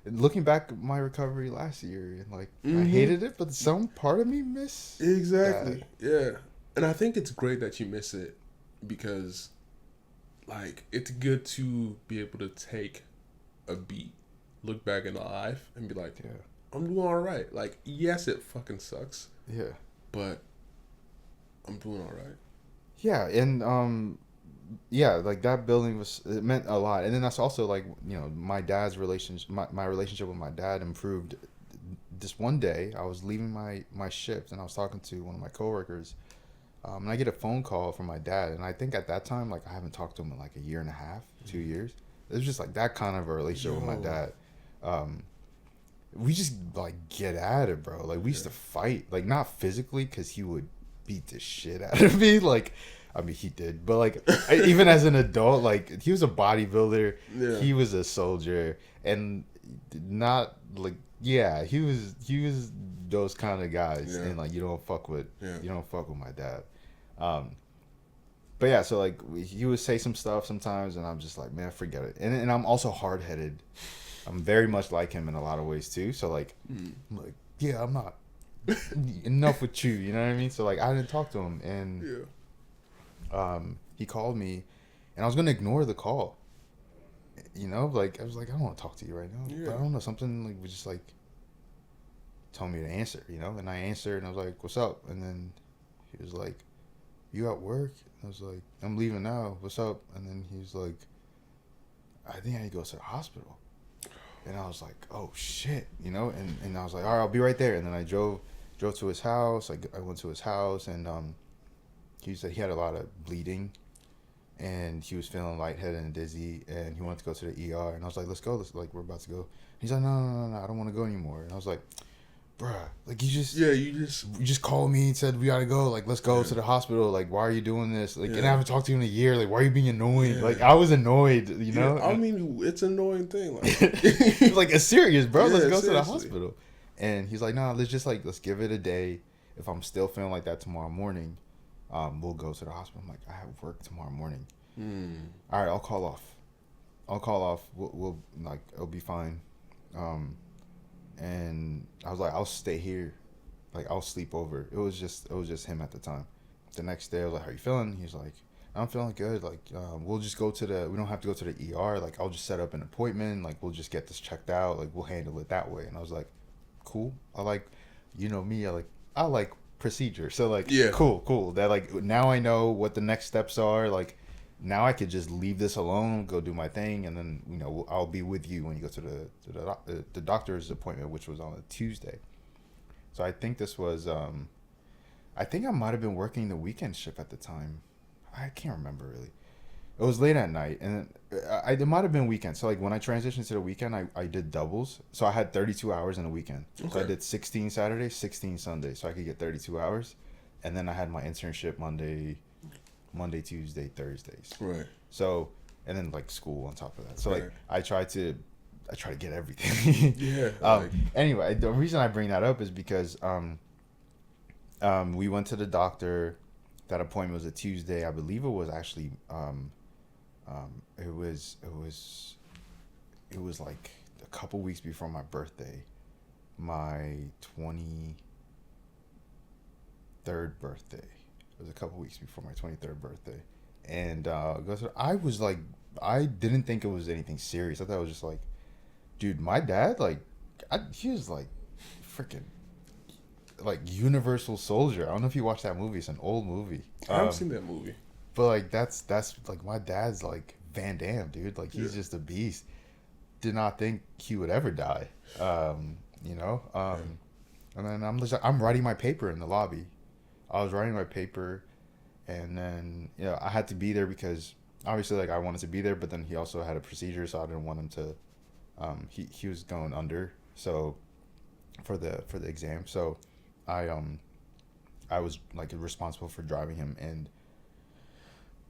looking back at my recovery last year, and like I Mm-hmm. hated it, but some part of me miss Exactly. that. Yeah. And I think it's great that you miss it because, like, it's good to be able to take a beat, look back in life, and be like, Yeah, I'm doing all right. Like, yes, it fucking sucks, yeah, but I'm doing all right. yeah, and yeah, like that building was, it meant a lot. And then that's also like, you know, my dad's relationship, my relationship with my dad improved. This one day I was leaving my shift, and I was talking to one of my coworkers, and I get a phone call from my dad, and I think at that time, like, I haven't talked to him in like a year and a half, 2 years. It was just like that kind of a relationship with my Yo. dad. um we just like get at it, bro. Like we used to fight, like not physically, because he would beat the shit out of me. Like, I mean, he did, but like even as an adult, like he was a bodybuilder, Yeah. he was a soldier, and not like, yeah, he was those kind of guys, Yeah. and like you don't fuck with Yeah. my dad. But yeah, so like he would say some stuff sometimes, and I'm just like, man, forget it. And I'm also hard headed. I'm very much like him in a lot of ways too. So like, I'm like, yeah, I'm not enough with you. You know what I mean? So like, I didn't talk to him, and Yeah. he called me, and I was gonna ignore the call. You know, like I was like, I don't want to talk to you right now. Yeah. But I don't know, something like was just like tell me to answer. You know, and I answered, and I was like, what's up? And then he was like, you at work? I was like, I'm leaving now. What's up? And then he was like, I think I need to go to the hospital. And I was like, oh shit, you know. And I was like, all right, I'll be right there. And then I drove to his house. I went to his house, and he said he had a lot of bleeding, and he was feeling lightheaded and dizzy, and he wanted to go to the ER. And I was like, let's go. Like, we're about to go. He's like, no, I don't want to go anymore. And I was like, bruh, like you just called me and said we gotta go. Like, let's go to the hospital. Like, why are you doing this? Like, and I haven't talked to you in a year. Like, why are you being annoying? Yeah. Like, I was annoyed, you know. I mean, it's an annoying thing. Like, like, it's serious, bro. Yeah, Let's go to the seriously. hospital. And he's like, no, let's give it a day. If I'm still feeling like that tomorrow morning, we'll go to the hospital. I'm like, I have work tomorrow morning. All right, I'll call off. We'll like, it'll be fine. And I was like, I'll stay here, like I'll sleep over. It was just him at the time. The next day I was like, how you feeling? He's like, I'm feeling good. Like, we'll just go to we don't have to go to the ER. Like, I'll just set up an appointment. Like, we'll just get this checked out. Like, we'll handle it that way. And I was like, cool. I like, you know me, I like procedure. So like, Yeah. cool. That like, now I know what the next steps are. Like, now I could just leave this alone, go do my thing, and then, you know, I'll be with you when you go to the doctor's appointment, which was on a Tuesday. So I think this was, I think I might have been working the weekend shift at the time. I can't remember really. It was late at night, and it might have been weekend. So like, when I transitioned to the weekend, I did doubles. So I had 32 hours in a weekend. Okay. So I did 16 Saturdays, 16 Sundays, so I could get 32 hours. And then I had my internship Monday, Tuesday, Thursdays. right. So, and then like school on top of that. So Right. like, I try to get everything. Yeah. Like, Anyway, the reason I bring that up is because we went to the doctor. That appointment was a Tuesday. I believe it was actually it was like a couple weeks before my birthday, my 23rd birthday. It was a couple weeks before my 23rd birthday, and I was like, I didn't think it was anything serious. I thought it was just like, dude, my dad, like, he was like freaking like Universal Soldier. I don't know if you watched that movie. It's an old movie. I haven't seen that movie. But like, that's like, my dad's like Van Damme, dude. Like, he's just a beast. Did not think he would ever die. You know. And then I'm writing my paper in the lobby. I was writing my paper, and then, you know, I had to be there because obviously, like, I wanted to be there, but then he also had a procedure, so I didn't want him to. He was going under, so for the exam, so I was like responsible for driving him, and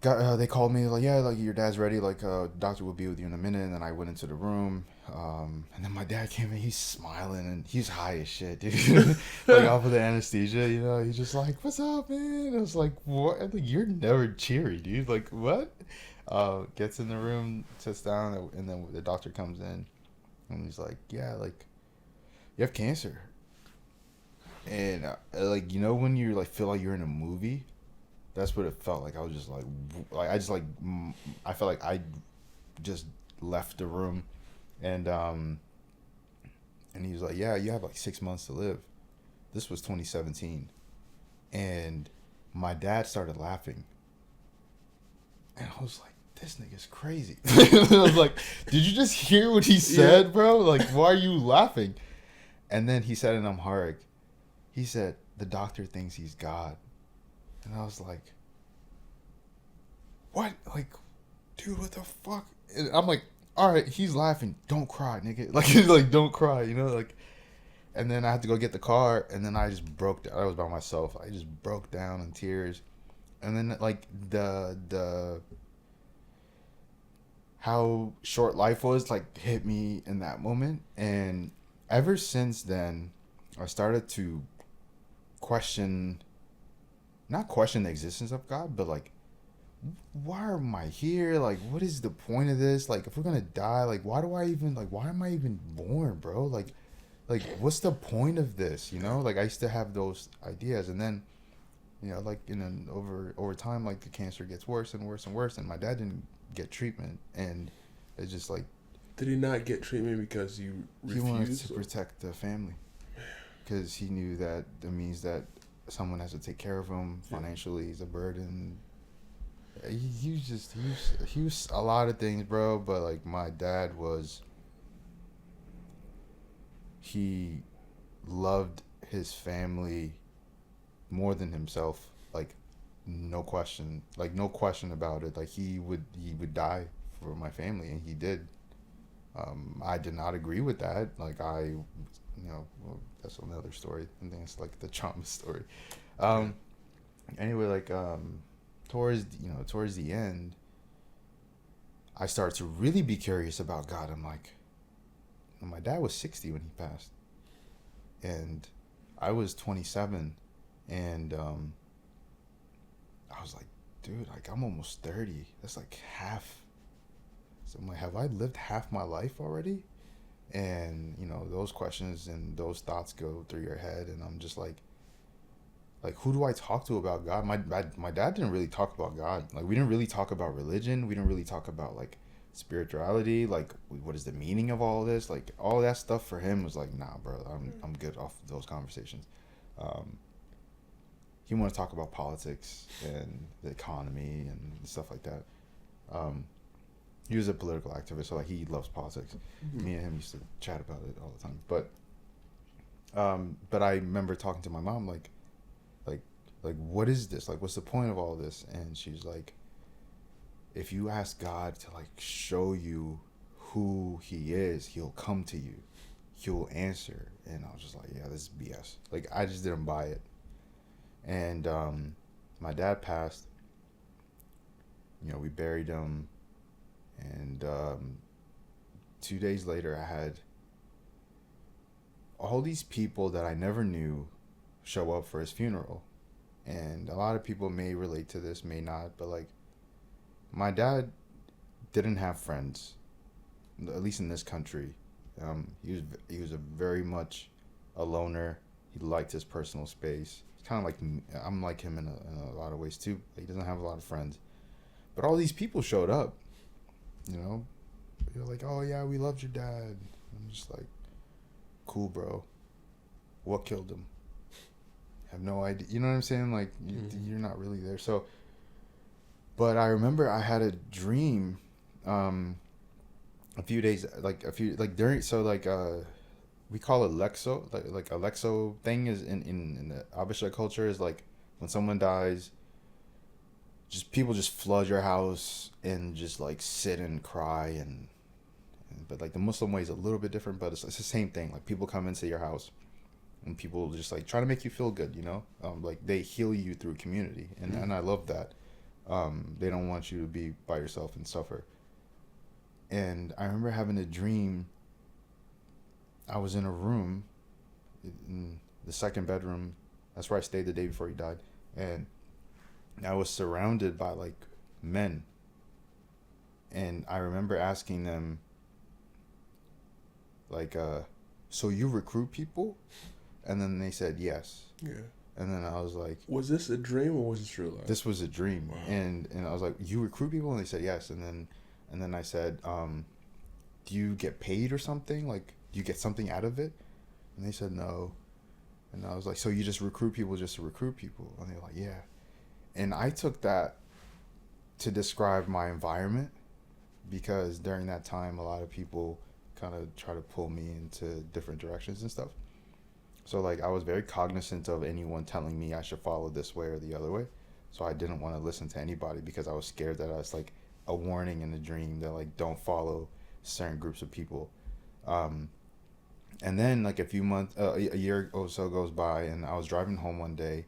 they called me like, yeah, like, your dad's ready, like, doctor will be with you in a minute. And then I went into the room, and then my dad came in, he's smiling, and he's high as shit, dude. Like, off of the anesthesia, you know. He's just like, what's up, man? I was like, what? Like, you're never cheery, dude. Like, what? Gets in the room, sits down, and then the doctor comes in, And he's like, yeah, like, you have cancer. And like, you know, when you like feel like you're in a movie, that's what it felt like. I was just like I just like, I felt like I just left the room, and he was like, yeah, you have like 6 months to live. This was 2017, and my dad started laughing, and I was like, this nigga's crazy. I was like, did you just hear what he said, bro? Like, why are you laughing? And then he said in Amharic, he said, the doctor thinks he's God. And I was like, what? Like, dude, what the fuck? And I'm like, all right, he's laughing. Don't cry, nigga. Like, don't cry, you know? Like, and then I had to go get the car, and then I just broke down. I was by myself. I just broke down in tears. And then, like, the how short life was, like, hit me in that moment. And ever since then, I started to not question the existence of God, but like, why am I here? Like, what is the point of this? Like, if we're gonna die, like, why am I even born, bro? Like, what's the point of this? You know, like, I used to have those ideas, and then, you know, like, over time, like, the cancer gets worse and worse and worse, and my dad didn't get treatment, and it's just like, did he not get treatment because you refused? He wanted to protect the family, because he knew that it means that someone has to take care of him financially. He's a burden. He was a lot of things, bro. But like, my dad he loved his family more than himself. Like, no question about it. Like, he would die for my family, and he did. I did not agree with that. Like, well, that's another story. I think it's like the trauma story. Anyway, like, towards the end, I started to really be curious about God. I'm like, my dad was 60 when he passed, and I was 27, and I was like, dude, like, I'm almost 30. That's like half. So I'm like, have I lived half my life already? And, you know, those questions and those thoughts go through your head, and I'm just like, who do I talk to about God? My dad didn't really talk about God. Like, we didn't really talk about religion. We didn't really talk about, like, spirituality. Like, what is the meaning of all this? Like, all that stuff for him was like, nah, bro, I'm good off of those conversations. He wanted to talk about politics and the economy and stuff like that. He was a political activist, so like, he loves politics. Mm-hmm. Me and him used to chat about it all the time. But I remember talking to my mom, like, what is this? Like, what's the point of all this? And she's like, if you ask God to, like, show you who he is, he'll come to you. He'll answer. And I was just like, yeah, this is BS. Like, I just didn't buy it. And my dad passed. You know, we buried him. And 2 days later, I had all these people that I never knew show up for his funeral. And a lot of people may relate to this, may not, but like, my dad didn't have friends, at least in this country. He was a very much a loner. He liked his personal space. Kind of like, I'm like him in a lot of ways too. He doesn't have a lot of friends, but all these people showed up. You know, you're like, oh yeah, we loved your dad. I'm just like, cool, bro. What killed him? Have no idea. You know what I'm saying? Like, you're not really there. So, but I remember I had a dream, a few days, during, so like, we call it Lexo, like a Lexo thing is in the Abisha culture is like, when someone dies, people just flood your house and just like sit and cry but like the Muslim way is a little bit different, but it's the same thing. Like, people come into your house and people just like try to make you feel good, you know? Like, they heal you through community, and I love that. They don't want you to be by yourself and suffer. And I remember having a dream. I was in a room, in the second bedroom. That's where I stayed the day before he died. And I was surrounded by like men. And I remember asking them, like, so you recruit people? And then they said yes. Yeah. And then I was like, was this a dream or was this real life? this was a dream. Wow. And I was like, you recruit people? And they said yes. And then I said, do you get paid or something? Like, do you get something out of it? And they said no. And I was like, so you just recruit people just to recruit people? And they're like, yeah. And I took that to describe my environment, because during that time, a lot of people kind of try to pull me into different directions and stuff. So, like, I was very cognizant of anyone telling me I should follow this way or the other way. So I didn't want to listen to anybody, because I was scared that I was like a warning in the dream that, like, don't follow certain groups of people. And then, like, a year or so goes by, and I was driving home one day,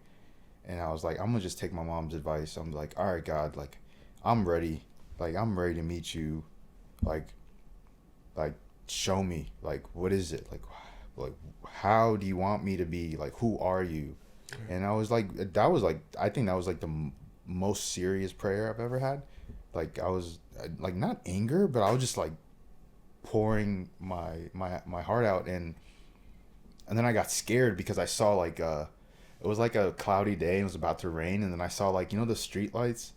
and I was like, I'm gonna just take my mom's advice. I'm like, all right, God, like, I'm ready. Like, I'm ready to meet you. Like, show me. Like, what is it? Like, how do you want me to be? Like, who are you? And I was like, I think that was like the most serious prayer I've ever had. Like, I was like, not anger, but I was just like pouring my heart out. And then I got scared because I saw like, it was like a cloudy day and it was about to rain. And then I saw, like, you know, the street lights,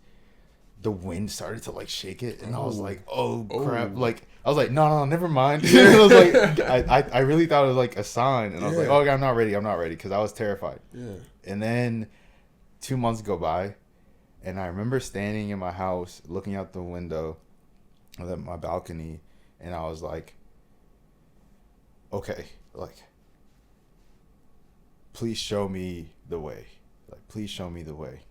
the wind started to like shake it, and I was like, oh crap. Like, I was like, no, never mind. I was like, I really thought it was like a sign, and I was like, oh, I'm not ready, because I was terrified. Yeah. And then 2 months go by, and I remember standing in my house looking out the window of my balcony, and I was like, okay, like, please show me the way. Like, please show me the way.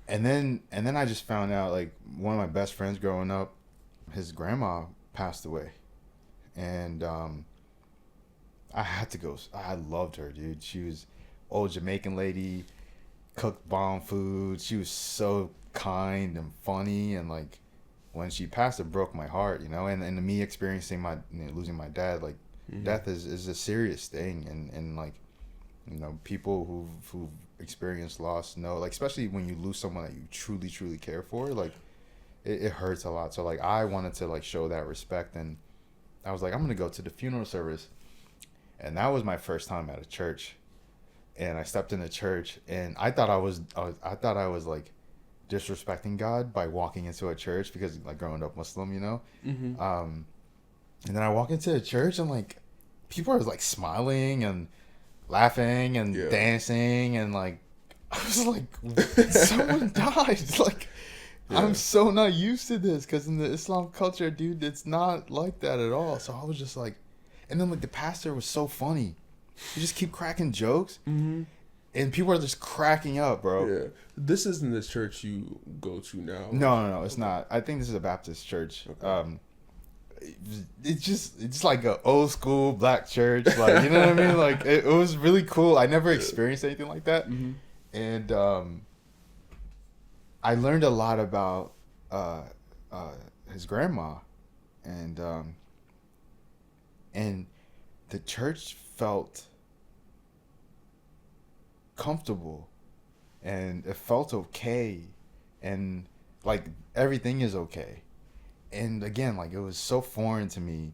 And then I just found out, like, one of my best friends growing up, his grandma passed away. And I had to go. I loved her, dude. She was old Jamaican lady, cooked bomb food. She was so kind and funny. And, like, when she passed, it broke my heart, you know. And me experiencing losing my dad, like, death is a serious thing. And like, you know, people who've experienced loss know, like, especially when you lose someone that you truly, truly care for, like, it hurts a lot. So, like, I wanted to, like, show that respect, and I was like, I'm gonna go to the funeral service. And that was my first time at a church. And I stepped in the church, and I thought I was like disrespecting God by walking into a church, because, like, growing up Muslim, you know. And then I walk into the church, and, like, people are, like, smiling and laughing and dancing, and, like, I was like, someone died. Like, I'm so not used to this, because in the Islam culture, dude, it's not like that at all. So I was just like, and then, like, the pastor was so funny. He just keep cracking jokes, and people are just cracking up, bro. Yeah, this isn't the church you go to now. No, it's not. I think this is a Baptist church. Okay. It's like an old school black church, like, you know what I mean? Like, it was really cool. I never experienced anything like that. And I learned a lot about his grandma, and the church felt comfortable, and it felt okay, and, like, everything is okay. And again, like, it was so foreign to me.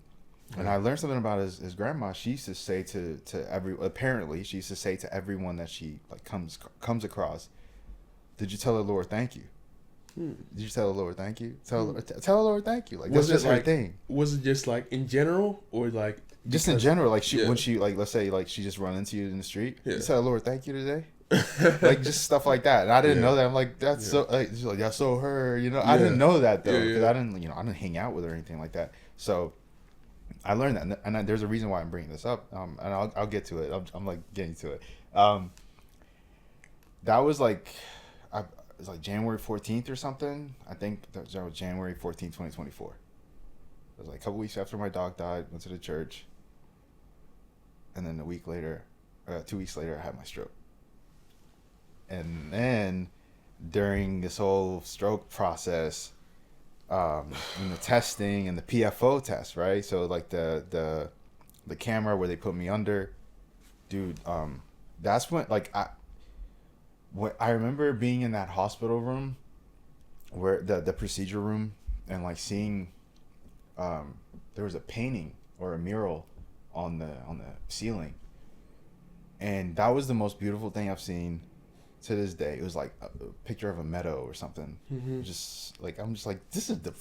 And I learned something about his grandma. She used to say to everyone that she, like, comes across, did you tell the Lord thank you? Did you tell the Lord thank you? Tell the Lord thank you. Like, that's just her thing. Was it just, like, in general, or, like, just in general? Like, when she, like, let's say, like, she just run into you in the street, you tell the Lord thank you today? Like, just stuff like that. And I didn't know that. I'm like, that's so, like, she's like, that's so her, you know. I didn't know that, though, because I didn't hang out with her or anything like that. So I learned that, and there's a reason why I'm bringing this up, and I'll get to it. I'm like getting to it. That was like, it was like January 14th or something. I think that was January 14th, 2024. It was like a couple weeks after my dog died. Went to the church, and then 2 weeks later, I had my stroke. And then during this whole stroke process, and the testing and the PFO test, right? So, like, the camera where they put me under, dude, that's when, like, I remember being in that hospital room, where the procedure room, and, like, seeing, there was a painting or a mural on the ceiling, and that was the most beautiful thing I've seen to this day. It was like a picture of a meadow or something. Just like, I'm just like, this is the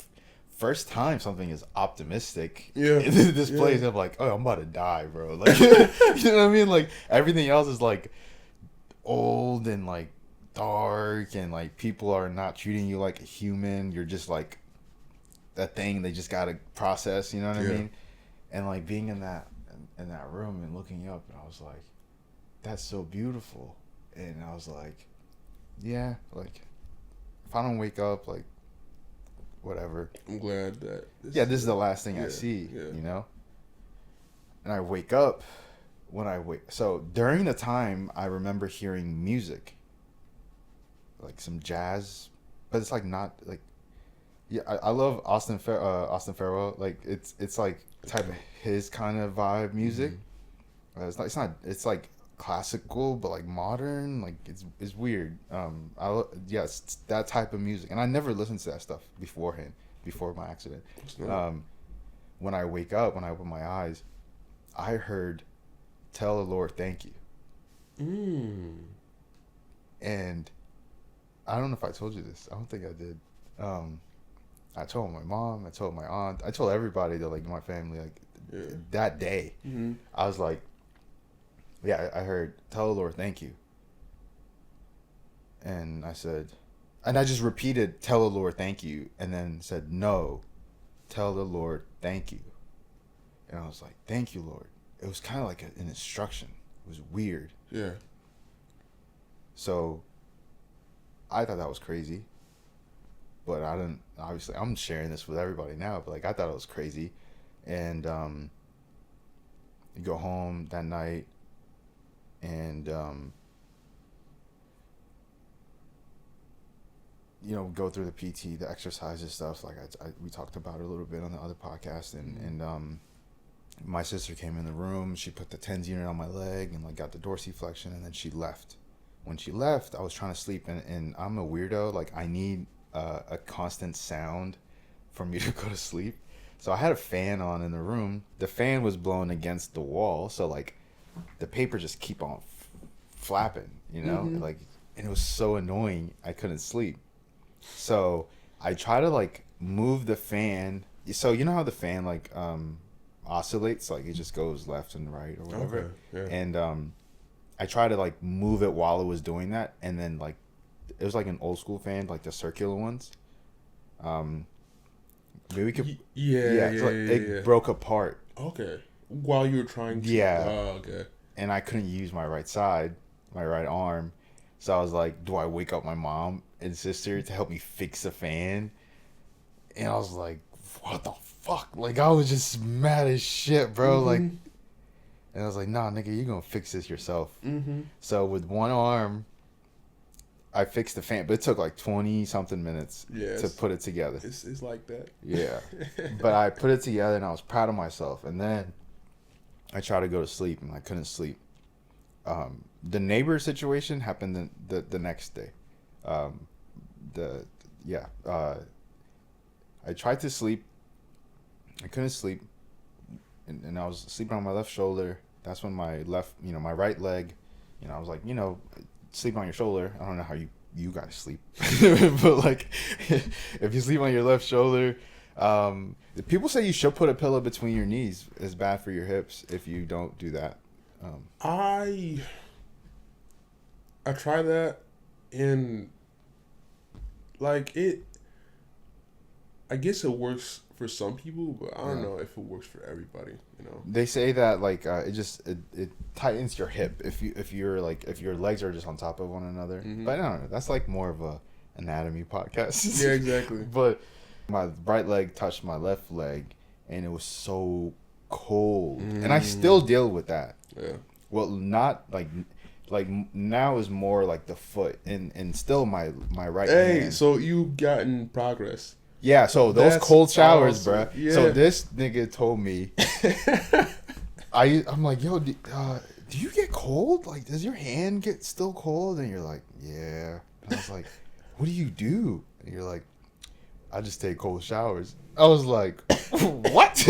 first time something is optimistic in this place. I'm like, oh, I'm about to die, bro. Like, you know what I mean? Like, everything else is like old and like dark, and like people are not treating you like a human. You're just like that thing they just gotta process. You know what I mean? And like being in that room and looking up, and I was like, that's so beautiful. And I was like, yeah, like if I don't wake up, like, whatever. I'm glad that. This is the last thing I see, you know? And I wake up So during the time, I remember hearing music, like some jazz, but it's like not like, I love Austin Farrell. Like it's like type of his kind of vibe music. It's like classical, but like modern. Like it's weird. It's that type of music, and I never listened to that stuff before my accident. When I wake up, when I open my eyes, I heard "Tell the Lord Thank You," and I don't know if I told you this. I don't think I did. I told my mom, I told my aunt, I told everybody that, like, my family, like, that day. I was like, I heard "Tell the Lord Thank You," and I just repeated "Tell the Lord Thank You," and then said, "No, tell the Lord thank you." And I was like, "Thank you, Lord." It was kind of like an instruction. It was weird. Yeah. So I thought that was crazy, but I didn't. Obviously, I'm sharing this with everybody now, but like, I thought it was crazy. And you go home that night, and go through the PT, the exercises stuff. Like we talked about it a little bit on the other podcast, and my sister came in the room. She put the TENS unit on my leg and like got the dorsiflexion, and then she left. When she left, I was trying to sleep, and I'm a weirdo. Like, I need a constant sound for me to go to sleep. So I had a fan on in the room. The fan was blowing against the wall, so like the paper just keep on flapping, like, and it was so annoying. I couldn't sleep. So I try to like move the fan. So you know how the fan like oscillates, like it just goes left and right or whatever. Okay, yeah. And I tried to like move it while it was doing that, and then like it was like an old school fan, like the circular ones. Maybe we could. It broke apart. Okay. While you were trying to. Yeah. Oh, okay. And I couldn't use my right side, my right arm, so I was like, do I wake up my mom and sister to help me fix the fan? And I was like, what the fuck? Like, I was just mad as shit, bro. Like, and I was like, nah, nigga, you gonna fix this yourself. So with one arm, I fixed the fan, but it took like 20 something minutes to put it together. It's like that. Yeah. But I put it together, and I was proud of myself. And then I tried to go to sleep, and I couldn't sleep. The neighbor situation happened the next day. I tried to sleep. I couldn't sleep, and I was sleeping on my left shoulder. That's when my right leg, I was like, sleep on your shoulder. I don't know how you guys sleep, but like, if you sleep on your left shoulder, people say you should put a pillow between your knees. It's bad for your hips if you don't do that. I tried that, and like I guess it works for some people, but I don't know if it works for everybody. They say that like it tightens your hip if your legs are just on top of one another. But I don't know. That's like more of a anatomy podcast. Yeah, exactly. But my right leg touched my left leg, and it was so cold, and I still deal with that. Yeah. Well, not like now is more like the foot and still my right hand. Hey, so you gotten progress. Yeah, so those cold showers, awesome. bruh. Yeah. So this nigga told me, I'm like, yo, do you get cold? Like, does your hand get still cold? And you're like, yeah. And I was like, what do you do? And you're like, I just take cold showers. I was like, what?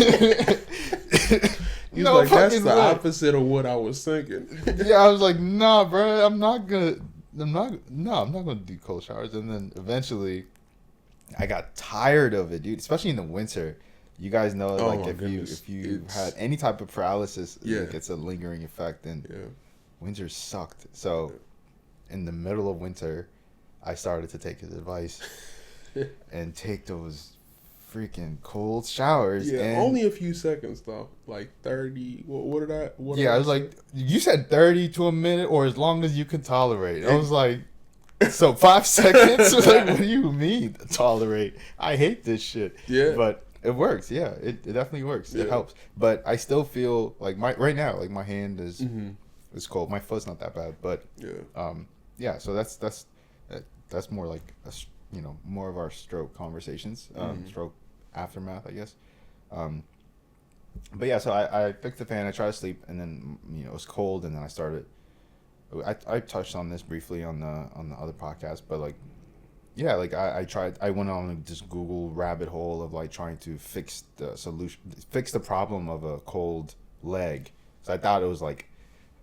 He's No like, that's fucking the way. opposite of what I was thinking. Yeah, I was like, nah, bro, I'm not gonna do cold showers. And then eventually, I got tired of it, dude. Especially in the winter. You guys know, Oh like my if goodness. you had any type of paralysis, Yeah. like, it's a lingering effect, and Yeah. winter sucked. So, in the middle of winter, I started to take his advice and take those freaking cold showers. Yeah, and only a few seconds though, like 30. What did I? What did yeah, I was say? like, you said 30 to a minute, or as long as you can tolerate. I was like, so 5 seconds? Like, what do you mean tolerate? I hate this shit. Yeah. But it works. Yeah, it definitely works. It Yeah. helps. But I still feel like right now, like my hand is Mm-hmm. is cold. My foot's not that bad, but Yeah. yeah. So that's more like more of our stroke conversations, stroke aftermath, I guess. But yeah, so I fixed the fan. I tried to sleep, and then it was cold, and then I started. I touched on this briefly on the other podcast, but like, yeah, like I tried. I went on this Google rabbit hole of like trying to fix the problem of a cold leg. So I thought it was like,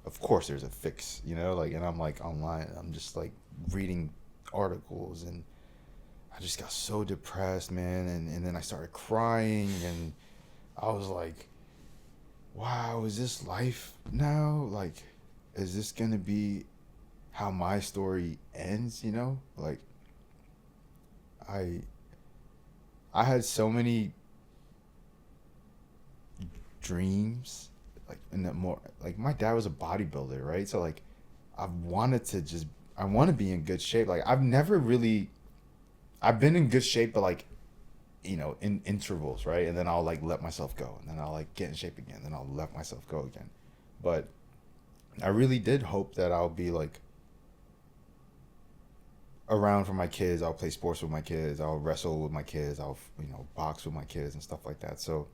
of course there's a fix, like, and I'm like online. I'm just like reading articles, and I just got so depressed, man, and then I started crying, and I was like, wow, is this life now? Like, is this gonna be how my story ends? Like, I had so many dreams, like, like my dad was a bodybuilder, right? So like, I want to be in good shape. Like, I've been in good shape, but like, in intervals, right? And then I'll like let myself go, and then I'll like get in shape again, then I'll let myself go again. But I really did hope that I'll be like around for my kids. I'll play sports with my kids. I'll wrestle with my kids. I'll box with my kids and stuff like that. So,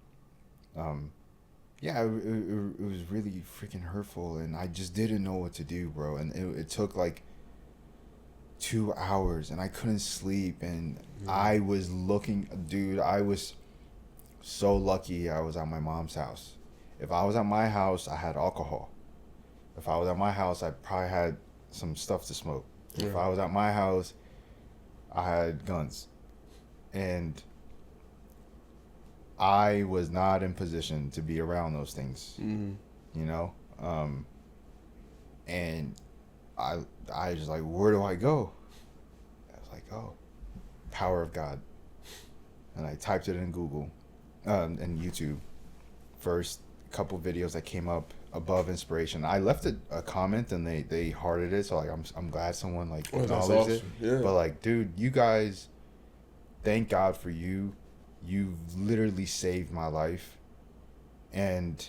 yeah, it was really freaking hurtful, and I just didn't know what to do, bro. And it took like 2 hours, and I couldn't sleep, and I was looking, dude. I was so lucky I was at my mom's house. If I was at my house, I had alcohol. If I was at my house, I probably had some stuff to smoke. Yeah. If I was at my house, I had guns. And I was not in position to be around those things. Mm-hmm. And I was just like, where do I go? I was like, oh, power of God. And I typed it in Google and YouTube. First couple videos that came up above inspiration. I left a comment, and they hearted it, so like I'm glad someone like acknowledged awesome. it. Yeah. But like, dude, you guys, thank God for you. You've literally saved my life. And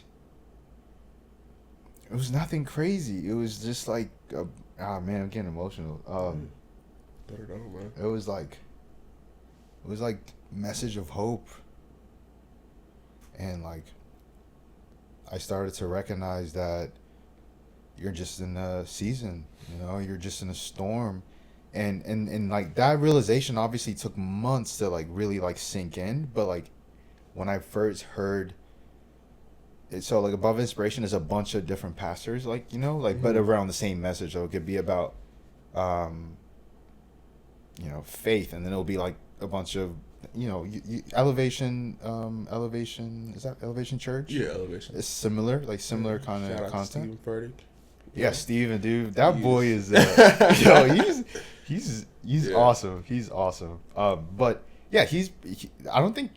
it was nothing crazy. It was just like, man, I'm getting emotional. Better know, man. It was like message of hope. And like, I started to recognize that you're just in a season, you're just in a storm. And like that realization obviously took months to like really like sink in. But like when I first heard it, so like above inspiration is a bunch of different pastors, like, but around the same message. So it could be about, faith, and then it'll be like a bunch of, elevation, is that Elevation Church? Yeah, Elevation. It's similar kind Shout of out content. To Stephen Furtick. Yeah, Steven, dude, that boy is yo, he's awesome. He's awesome. But yeah, I don't think,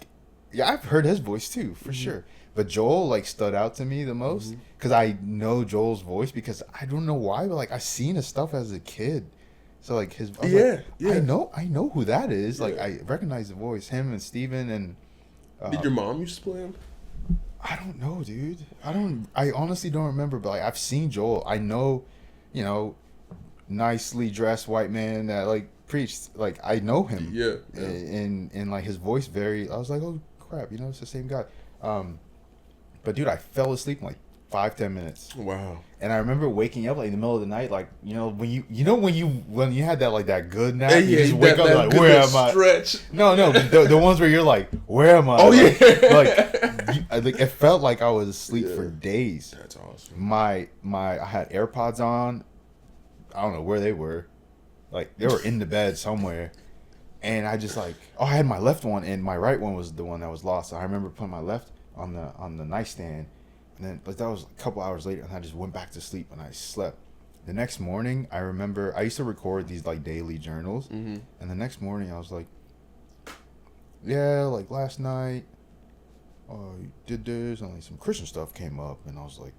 I've heard his voice too, for sure. But Joel like stood out to me the most because I know Joel's voice, because I don't know why, but like I seen his stuff as a kid. So like yeah. I know who that is. Yeah. Like I recognize the voice, him and Steven. And did your mom used to play him? I don't know, dude. I honestly don't remember, but like I've seen Joel. I know, nicely dressed white man that like preached. Like I know him. Yeah. And like his voice I was like, oh crap, it's the same guy. But dude, I fell asleep in like 5-10 minutes. Wow. And I remember waking up like in the middle of the night, like when you had that like that good nap, you just wake up like, where am I? Stretch. No, the ones where you're like, where am I? Oh like, yeah. Like Like, it felt like I was asleep Yeah. for days. That's awesome. My I had AirPods on. I don't know where they were. Like, they were in the bed somewhere. And I just like, oh, I had my left one and my right one was the one that was lost. So I remember putting my left on the nightstand, and then but that was a couple hours later, and I just went back to sleep and I slept. The next morning, I remember I used to record these like daily journals, and the next morning I was like, yeah, like last night, you did this, and like some Christian stuff came up, and I was like,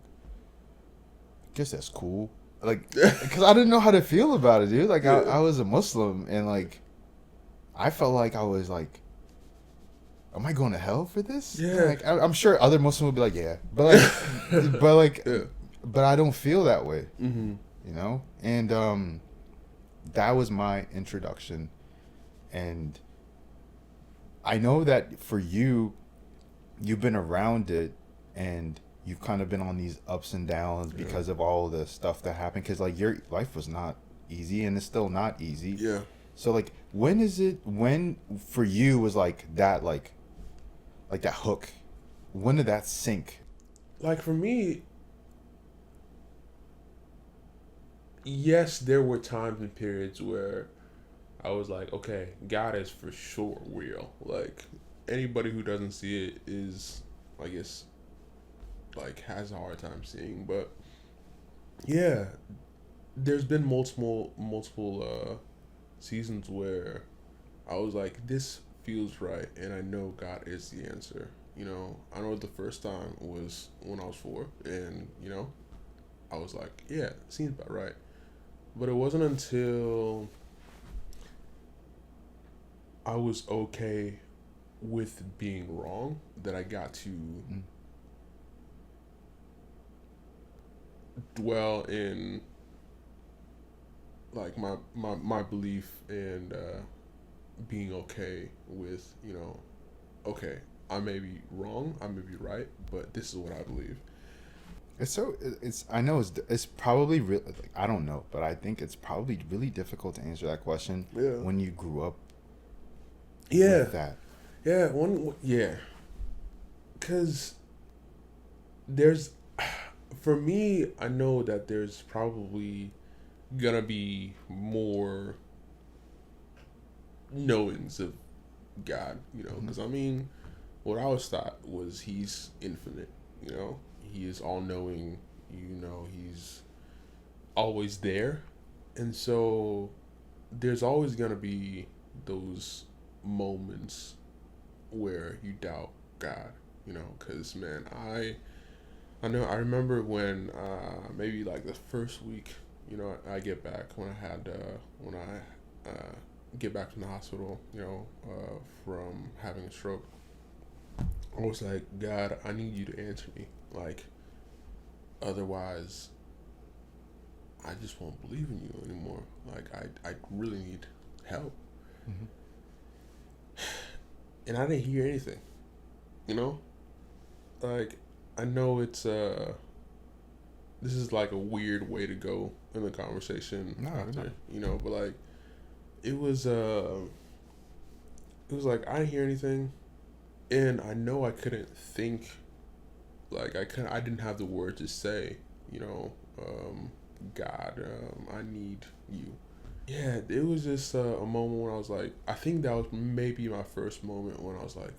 I guess that's cool, like, because I didn't know how to feel about it, dude. Like, Yeah. I was a Muslim, and like, I felt like I was like, am I going to hell for this? Yeah. Like, I'm sure other Muslims would be like, yeah, but like, Yeah. but I don't feel that way, Mm-hmm. you know. And that was my introduction, and I know that for you, you've been around it, and you've kind of been on these ups and downs because of all the stuff that happened. Because like your life was not easy, and it's still not easy. Yeah. So like, when for you was like that hook? When did that sink? Like for me, yes, there were times and periods where I was like, okay, God is for sure real. Like anybody who doesn't see it is, I guess, like has a hard time seeing. But yeah, there's been multiple seasons where I was like, this feels right, and I know God is the answer. You know, I know the first time was when I was 4, and you know, I was like, yeah, seems about right. But it wasn't until I was okay with being wrong that I got to dwell in like my belief and being okay with, you know, okay, I may be wrong, I may be right, but this is what I believe. It's I know it's probably real. Like, I don't know, but I think it's probably really difficult to answer that question when you grew up. Yeah. With that. Yeah. Yeah. Because there's, for me, I know that there's probably gonna be more knowings of God, you know, because I mean, what I was taught was He's infinite, you know, He is all knowing, you know, He's always there, and so there's always gonna be those moments where you doubt God, you know, because man, I know I remember when maybe like the first week, you know, I get back when I get back from the hospital, you know, from having a stroke. I was like, God, I need you to answer me, like, otherwise, I just won't believe in you anymore. Like, I really need help. And I didn't hear anything, you know? Like, I know it's, this is like a weird way to go in the conversation after, you know, but like, it was like, I didn't hear anything, and I know I couldn't think, like, I didn't have the word to say, you know, God, I need you. Yeah, it was just a moment when I was like, I think that was maybe my first moment when I was like,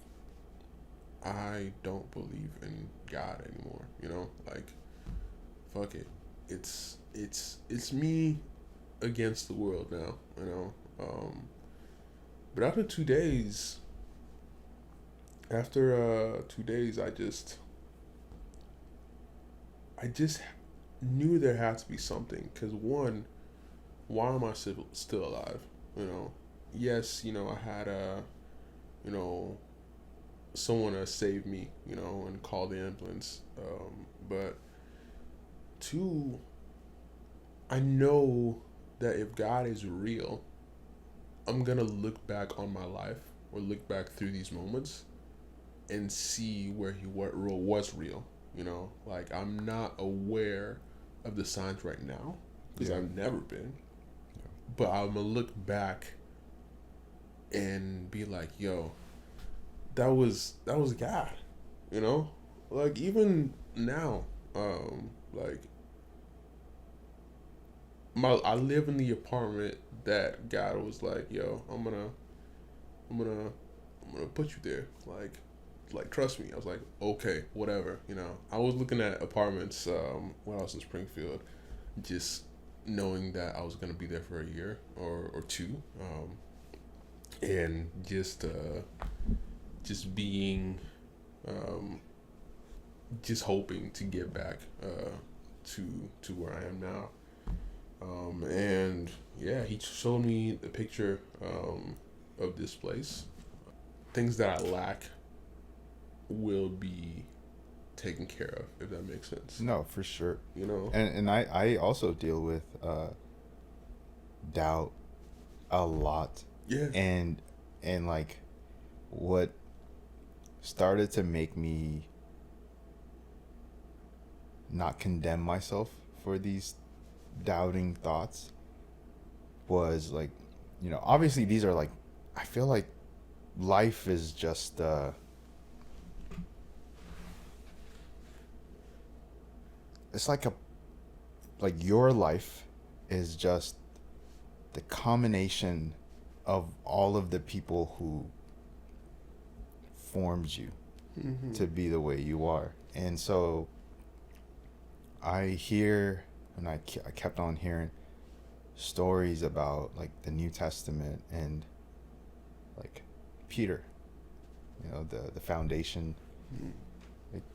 I don't believe in God anymore, you know, like, fuck it, it's me against the world now, you know. But after 2 days, I just knew there had to be something, because one, why am I still alive? You know, yes, you know, I had you know, someone to save me, you know, and call the ambulance. But two, I know that if God is real, I'm gonna look back on my life or look back through these moments and see where He was real. You know, like, I'm not aware of the signs right now because I've never been. But I'm gonna look back and be like, yo, that was God, You know, like even now, like I live in the apartment that God was like, yo, I'm gonna I'm gonna put you there. Like trust me. I was like, okay, whatever. You know, I was looking at apartments when I was in Springfield, just knowing that I was gonna be there for a year or two, and just being, um, just hoping to get back to where I am now. And yeah, he showed me the picture of this place. Things that I lack will be taken care of, if that makes sense. No, for sure. You know? And I also deal with doubt a lot. Yeah. And like what started to make me not condemn myself for these doubting thoughts was like, obviously these are like, I feel like life is just it's like your life is just the combination of all of the people who formed you to be the way you are. And so I hear, and I kept on hearing stories about like the New Testament and like Peter, the foundation.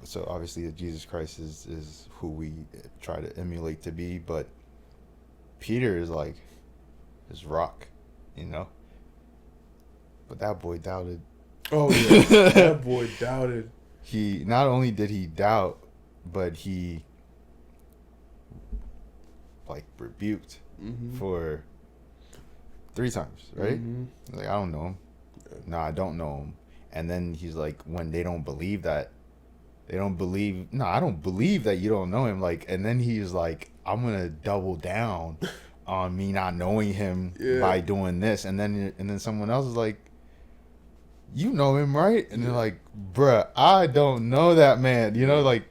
So obviously Jesus Christ is who we try to emulate to be, but Peter is like this rock, but that boy doubted. Oh yeah, that boy doubted. He not only did he doubt, but he like rebuked for 3 times, right? Like, I don't know him. No, I don't know him. And then he's like, when they don't believe that, I don't believe that you don't know him. Like, and then he's like, I'm gonna double down on me not knowing him by doing this. And then someone else is like, you know him, right? And they're like, bruh, I don't know that man. Like,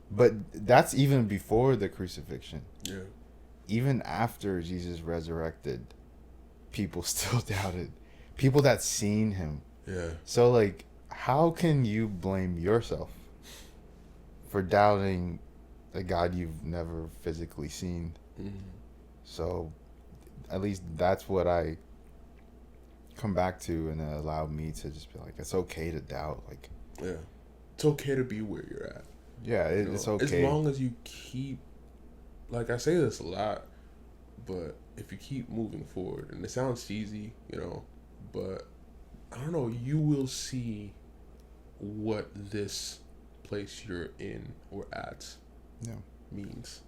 but that's even before the crucifixion. Yeah. Even after Jesus resurrected, people still doubted. People that seen him. Yeah. So like, how can you blame yourself for doubting a God you've never physically seen? So at least that's what I come back to, and it allowed me to just be like, it's okay to doubt. Like, yeah, it's okay to be where you're at. Yeah, it's okay. As long as you keep, like I say this a lot, but if you keep moving forward, and it sounds cheesy, but I don't know, you will see what this place you're in or at means.